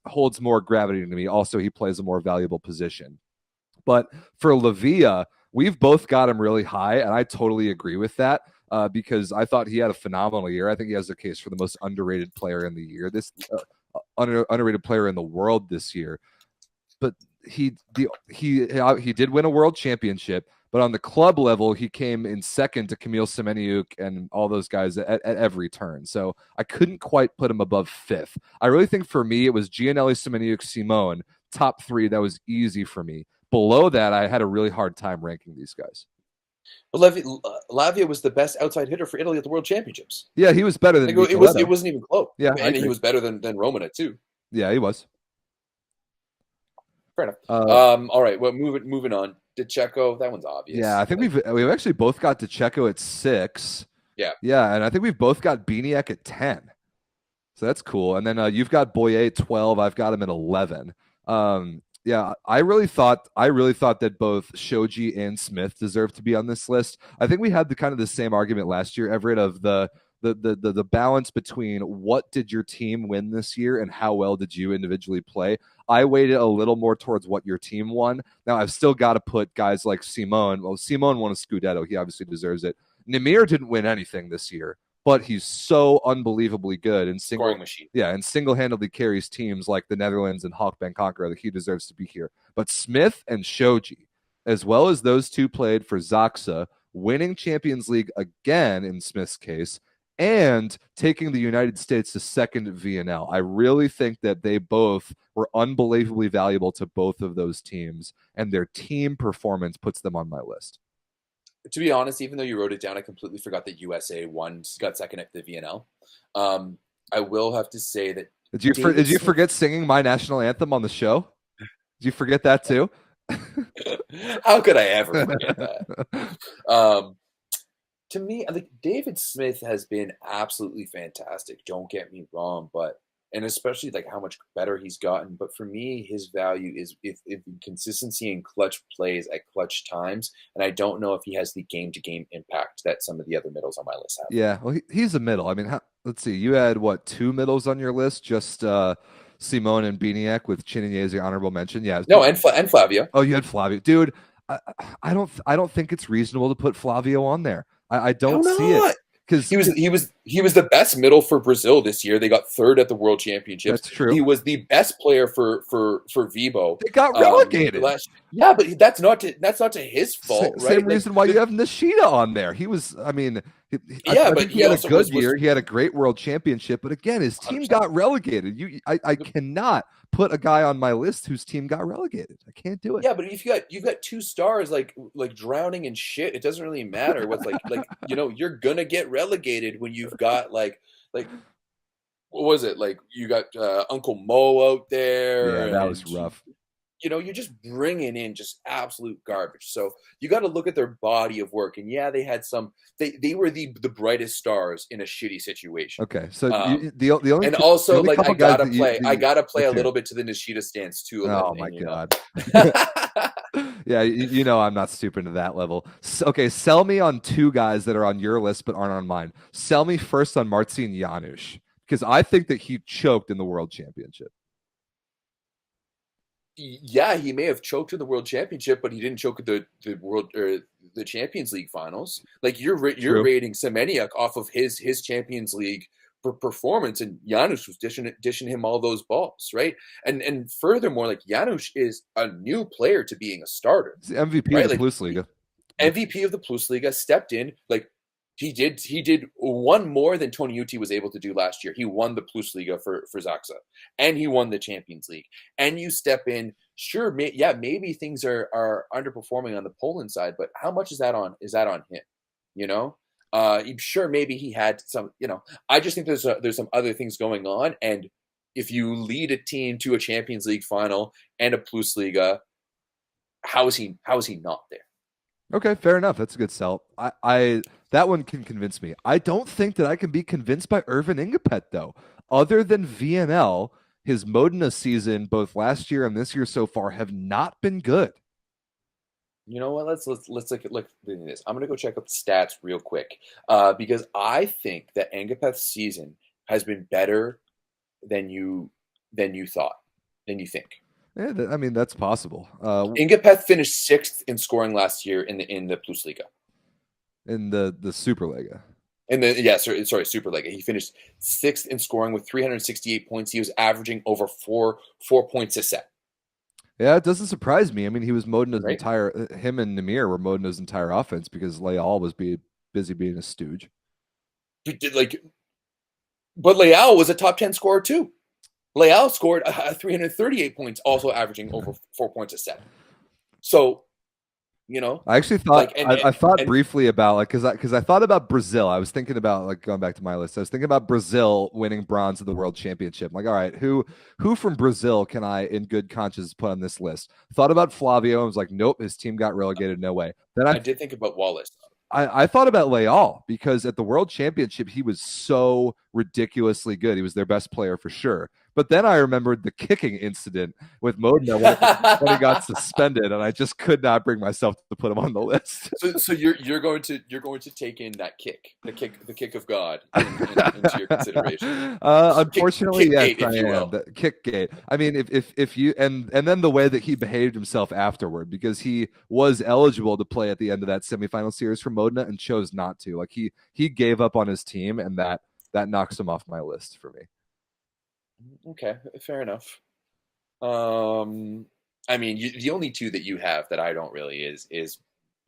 [SPEAKER 3] holds more gravity to me. Also, he plays a more valuable position. But for Lavia, we've both got him really high, and I totally agree with that. Because I thought he had a phenomenal year. I think he has a case for the most underrated player in the year. This underrated player in the world this year. But he did win a world championship. But on the club level, he came in second to Kamil Semeniuk and all those guys at every turn. So I couldn't quite put him above 5th. I really think for me, it was Gianelli, Semeniuk, Simone. Top 3, that was easy for me. Below that, I had a really hard time ranking these guys.
[SPEAKER 4] But Lavia was the best outside hitter for Italy at the World Championships.
[SPEAKER 3] Yeah, he was better than
[SPEAKER 4] it wasn't even close.
[SPEAKER 3] Yeah,
[SPEAKER 4] and he was better than Romana too.
[SPEAKER 3] Yeah, he was.
[SPEAKER 4] Fair enough. All right. Well, moving on. DeCecco, that one's obvious.
[SPEAKER 3] Yeah, I think we've actually both got DeCecco at 6. Yeah, and I think we've both got Biniak at 10. So that's cool. And then you've got Boye at 12. I've got him at 11. Yeah, I really thought that both Shoji and Smith deserved to be on this list. I think we had the same argument last year, Everett, of the balance between what did your team win this year and how well did you individually play. I weighted a little more towards what your team won. Now I've still got to put guys like Simone. Well, Simone won a Scudetto. He obviously deserves it. Nemir didn't win anything this year, but he's so unbelievably good and
[SPEAKER 4] scoring machine.
[SPEAKER 3] Yeah, and single-handedly carries teams like the Netherlands and Hawk Conqueror that he deserves to be here. But Smith and Shoji, as well as those two played for Zaxa, winning Champions League again in Smith's case, and taking the United States to second VNL. I really think that they both were unbelievably valuable to both of those teams, and their team performance puts them on my list.
[SPEAKER 4] To be honest, even though you wrote it down, I completely forgot that USA got second at the VNL. I will have to say that.
[SPEAKER 3] Did you forget singing my national anthem on the show? Did you forget that too?
[SPEAKER 4] How could I ever forget that? To me, like David Smith has been absolutely fantastic. Don't get me wrong, and especially like how much better he's gotten. But for me, his value is if consistency and clutch plays at clutch times. And I don't know if he has the game-to-game impact that some of the other middles on my list have.
[SPEAKER 3] Yeah, well, he's a middle. I mean, let's see. You had, 2 middles on your list? Just Simone and Biniak with Chinese honorable mention. Yeah.
[SPEAKER 4] No, and Flavio.
[SPEAKER 3] Oh, you had Flavio. Dude, I don't think it's reasonable to put Flavio on there. I don't see it. Because
[SPEAKER 4] he was the best middle for Brazil this year. They got 3rd at the World Championships.
[SPEAKER 3] That's true.
[SPEAKER 4] He was the best player for Vibo.
[SPEAKER 3] They got relegated.
[SPEAKER 4] Yeah, but that's not to his fault, right?
[SPEAKER 3] Same reason why you have Nishida on there. He was, I mean, I think he had a good year. He had a great World Championship, but again, his team 100%. Got relegated. I cannot put a guy on my list whose team got relegated. I can't do it.
[SPEAKER 4] Yeah, but if you've got 2 stars like drowning in shit, it doesn't really matter. What's you're gonna get relegated when you've got like what was it, like you got Uncle Mo out there.
[SPEAKER 3] Yeah, that was rough.
[SPEAKER 4] You're just bringing in just absolute garbage. So you got to look at their body of work. And yeah, they had they were the brightest stars in a shitty situation.
[SPEAKER 3] Okay, so the only,
[SPEAKER 4] and also like I gotta play a little bit to the Nishida stance too.
[SPEAKER 3] Oh my god. Yeah, I'm not stooping to that level. Okay, sell me on 2 guys that are on your list but aren't on mine. Sell me first on Marcin Janusz, because I think that he choked in the World Championship.
[SPEAKER 4] Yeah, he may have choked in the World Championship, but he didn't choke at the World or the Champions League finals. Like you're
[SPEAKER 3] True.
[SPEAKER 4] rating Semeniuk off of his Champions League performance, and Janusz was dishing him all those balls, right? And furthermore, like Janusz is a new player to being a starter.
[SPEAKER 3] He's the MVP
[SPEAKER 4] right?
[SPEAKER 3] of the
[SPEAKER 4] Like,
[SPEAKER 3] Plusliga.
[SPEAKER 4] MVP of the Plusliga, stepped in, like he did one more than Tony Uti was able to do last year. He won the Plusliga for Zaxa, and he won the Champions League. And you step in, sure, maybe things are underperforming on the Poland side, but how much is that on him? You know, I'm sure maybe he had some. You know, I just think there's some other things going on, and if you lead a team to a Champions League final and a Plusliga, how is he not there?
[SPEAKER 3] Okay, fair enough. That's a good sell. I that one can convince me. I don't think that I can be convinced by Irvin Ingapet though. Other than VNL, his Modena season, both last year and this year so far, have not been good.
[SPEAKER 4] You know what? Let's look at this. I'm gonna go check up the stats real quick because I think that Angapeth's season has been better than you think.
[SPEAKER 3] Yeah, I mean that's possible.
[SPEAKER 4] Ingapeth finished 6th in scoring last year in the Plusliga.
[SPEAKER 3] In the Superliga.
[SPEAKER 4] Superliga. He finished 6th in scoring with 368 points. He was averaging over four points a set.
[SPEAKER 3] Yeah, it doesn't surprise me. I mean, he was Modena's him and Namir were Modena's entire offense because Leal was busy being a stooge.
[SPEAKER 4] But Leal was a top 10 scorer too. Leal scored 338 points, also averaging over 4 points a set. So, you know,
[SPEAKER 3] I actually thought I thought briefly about because I thought about Brazil. I was thinking about going back to my list. I was thinking about Brazil winning bronze at the World Championship. I'm like, all right, who from Brazil can I, in good conscience, put on this list? Thought about Flavio and was like, nope, his team got relegated. No way. Then
[SPEAKER 4] I did think about Wallace.
[SPEAKER 3] I thought about Leal because at the World Championship he was so ridiculously good. He was their best player for sure. But then I remembered the kicking incident with Modena when he got suspended, and I just could not bring myself to put him on the list.
[SPEAKER 4] So you're going to take in that the kick of God into your consideration.
[SPEAKER 3] Unfortunately,
[SPEAKER 4] kick
[SPEAKER 3] yes, I am. The kick gate. I mean, if you and then the way that he behaved himself afterward, because he was eligible to play at the end of that semifinal series for Modena and chose not to. Like he gave up on his team, and that knocks him off my list for me.
[SPEAKER 4] Okay, fair enough. I mean, the only two that you have that I don't really is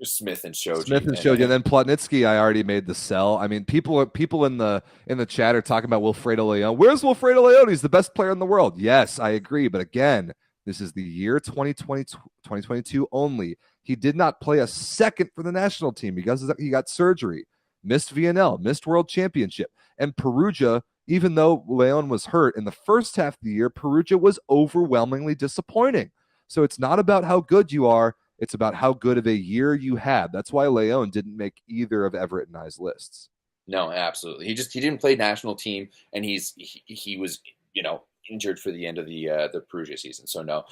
[SPEAKER 4] Smith and Shoji.
[SPEAKER 3] And then Plotnitsky, I already made the sell. I mean, people in the chat are talking about Wilfredo Leon. Where's Wilfredo Leon? He's the best player in the world. Yes, I agree. But again, this is the year 2022 only. He did not play a second for the national team because he got surgery, missed VNL, missed World Championship, and Perugia. Even though Leon was hurt in the first half of the year, Perugia was overwhelmingly disappointing. So it's not about how good you are. It's about how good of a year you had. That's why Leon didn't make either of Everett and I's lists.
[SPEAKER 4] No, absolutely. He didn't play national team, and he was, you know, injured for the end of the Perugia season. So no.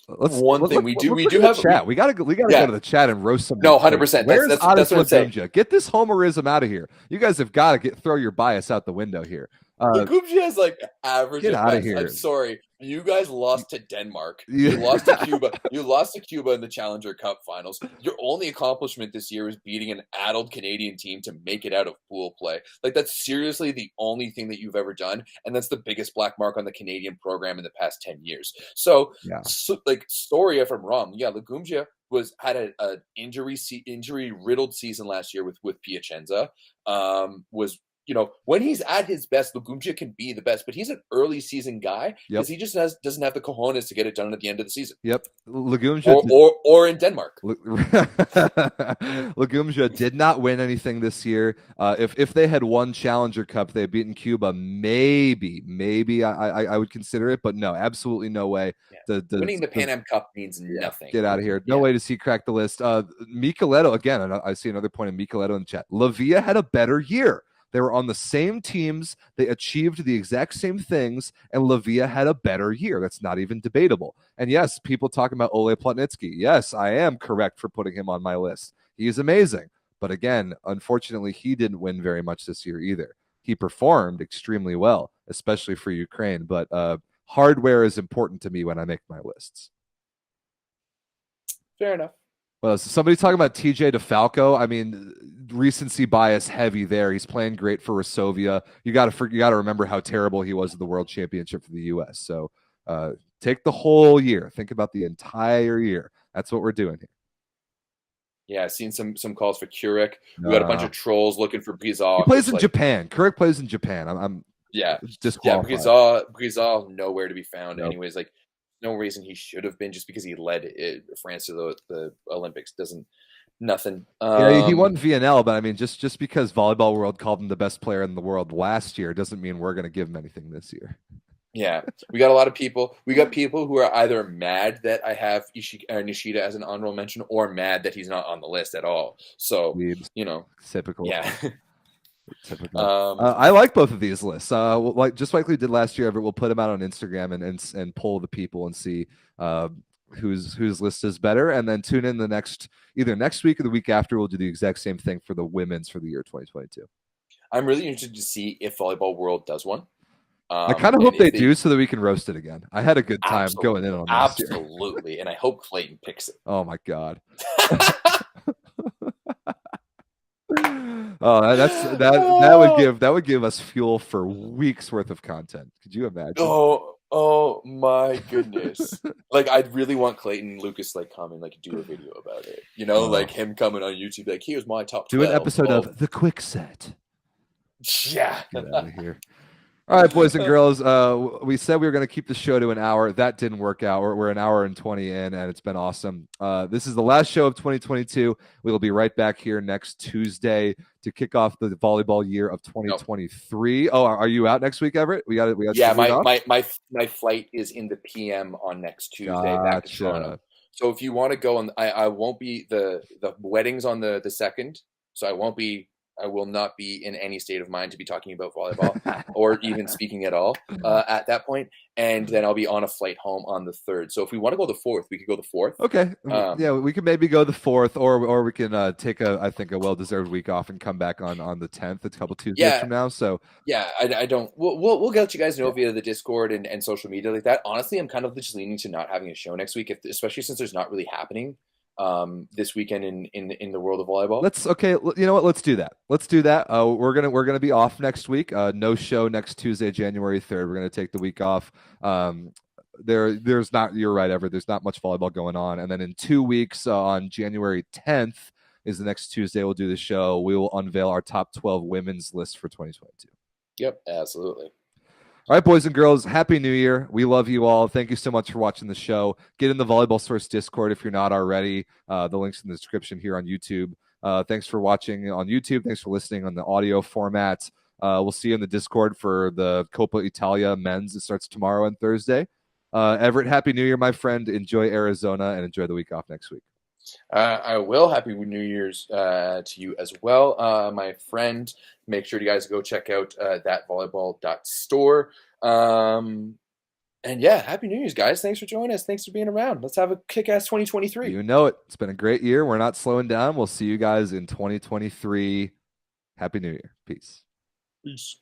[SPEAKER 4] We do have
[SPEAKER 3] chat. We gotta go to the chat and roast some.
[SPEAKER 4] No, 100%. That's what I'm saying.
[SPEAKER 3] Get this homerism out of here. You guys have got to throw your bias out the window here.
[SPEAKER 4] Lagumdzija is like average.
[SPEAKER 3] Get out of here.
[SPEAKER 4] I'm sorry. You guys lost to Denmark. You lost to Cuba. You lost to Cuba in the Challenger Cup finals. Your only accomplishment this year is beating an addled Canadian team to make it out of pool play. Like, that's seriously the only thing that you've ever done. And that's the biggest black mark on the Canadian program in the past 10 years. So sorry if I'm wrong. Yeah, Lagumdzija had an injury riddled season last year with Piacenza. You know, when he's at his best, Lagumdzija can be the best, but he's an early season guy because he just doesn't have the cojones to get it done at the end of the season.
[SPEAKER 3] Yep, Lagumdzija
[SPEAKER 4] or in Denmark.
[SPEAKER 3] Lagumdzija did not win anything this year. If they had won Challenger Cup, they had beaten Cuba. Maybe I would consider it, but no, absolutely no way.
[SPEAKER 4] Yeah. Winning the Pan Am Cup means nothing.
[SPEAKER 3] Get out of here. No way to see crack the list. Micheletto again. I see another point in Micheletto in the chat. Lavia had a better year. They were on the same teams. They achieved the exact same things, and Lavia had a better year. That's not even debatable. And yes, people talking about Ole Plotnitsky. Yes, I am correct for putting him on my list. He is amazing. But again, unfortunately, he didn't win very much this year either. He performed extremely well, especially for Ukraine. But hardware is important to me when I make my lists.
[SPEAKER 4] Fair enough.
[SPEAKER 3] Well, so somebody talking about TJ DeFalco. I mean, recency bias heavy there. He's playing great for Resovia. You got to remember how terrible he was at the World Championship for the U.S. So take the whole year. Think about the entire year. That's what we're doing here.
[SPEAKER 4] Yeah, I've seen some calls for Kurek. We got a bunch of trolls looking for Brizal.
[SPEAKER 3] He plays in Japan. Kurek plays in Japan. I'm disqualified.
[SPEAKER 4] Brizal nowhere to be found.
[SPEAKER 3] Nope.
[SPEAKER 4] Anyways, like no reason he should have been just because he led France to the Olympics. Nothing.
[SPEAKER 3] Yeah, he won VNL, but I mean, just because Volleyball World called him the best player in the world last year doesn't mean we're going to give him anything this year.
[SPEAKER 4] Yeah, we got a lot of people. We got people who are either mad that I have Nishida as an honorable mention, or mad that he's not on the list at all. So
[SPEAKER 3] Typical.
[SPEAKER 4] Yeah.
[SPEAKER 3] Typical. I like both of these lists. Like we did last year, Everett, we'll put them out on Instagram and poll the people and see whose list is better, and then tune in either next week or the week after. We'll do the exact same thing for the women's for the year 2022.
[SPEAKER 4] I'm really interested to see if Volleyball World does one.
[SPEAKER 3] I kind of hope they do so that we can roast it again. I had a good time going in on this.
[SPEAKER 4] Absolutely, and I hope Clayton picks it.
[SPEAKER 3] Oh my god. Oh, that would give us fuel for weeks worth of content. Could you imagine?
[SPEAKER 4] Oh my goodness! Like, I'd really want Clayton Lucas come and do a video about it. Like him coming on YouTube, like, here's my top 12.
[SPEAKER 3] Do an episode of The Quick Set.
[SPEAKER 4] Yeah.
[SPEAKER 3] Get out of here. All right, boys and girls. We said we were going to keep the show to an hour. That didn't work out. We're an hour and 20 in, and it's been awesome. This is the last show of 2022. We will be right back here next Tuesday to kick off the volleyball year of 2023. Oh, are you out next week, Everett? We got.
[SPEAKER 4] Yeah, my flight is in the PM on next Tuesday back to Toronto. So if you want to go, I won't be the wedding's on the 2nd, so I will not be in any state of mind to be talking about volleyball or even speaking at all at that point. And then I'll be on a flight home on the 3rd. So if we want to go the 4th, we could go the 4th.
[SPEAKER 3] Okay. Yeah, we could maybe go the 4th, or we can take a well-deserved week off and come back on the 10th, a couple Tuesdays from now. So
[SPEAKER 4] yeah, I don't. We'll let you guys know via the Discord and social media like that. Honestly, I'm kind of just leaning to not having a show next week, especially since there's not really happening this weekend in the world of volleyball.
[SPEAKER 3] You know what? Let's do that. We're gonna be off next week. No show next Tuesday, January 3rd. We're gonna take the week off. There's not. You're right, Everett. There's not much volleyball going on. And then in 2 weeks, on January 10th is the next Tuesday. We'll do the show. We will unveil our top 12 women's list for 2022.
[SPEAKER 4] Yep, absolutely.
[SPEAKER 3] All right, boys and girls, Happy New Year. We love you all. Thank you so much for watching the show. Get in the Volleyball Source Discord if you're not already. The link's in the description here on YouTube. Thanks for watching on YouTube. Thanks for listening on the audio format. We'll see you in the Discord for the Coppa Italia men's. It starts tomorrow and Thursday. Everett, Happy New Year, my friend. Enjoy Arizona and enjoy the week off next week.
[SPEAKER 4] I will. Happy New Year's to you as well, my friend. Make sure you guys go check out thatvolleyball.store. And yeah, Happy New Year's, guys. Thanks for joining us. Thanks for being around. Let's have a kick-ass 2023.
[SPEAKER 3] You know it. It's been a great year. We're not slowing down. We'll see you guys in 2023. Happy New Year. Peace.
[SPEAKER 4] Peace.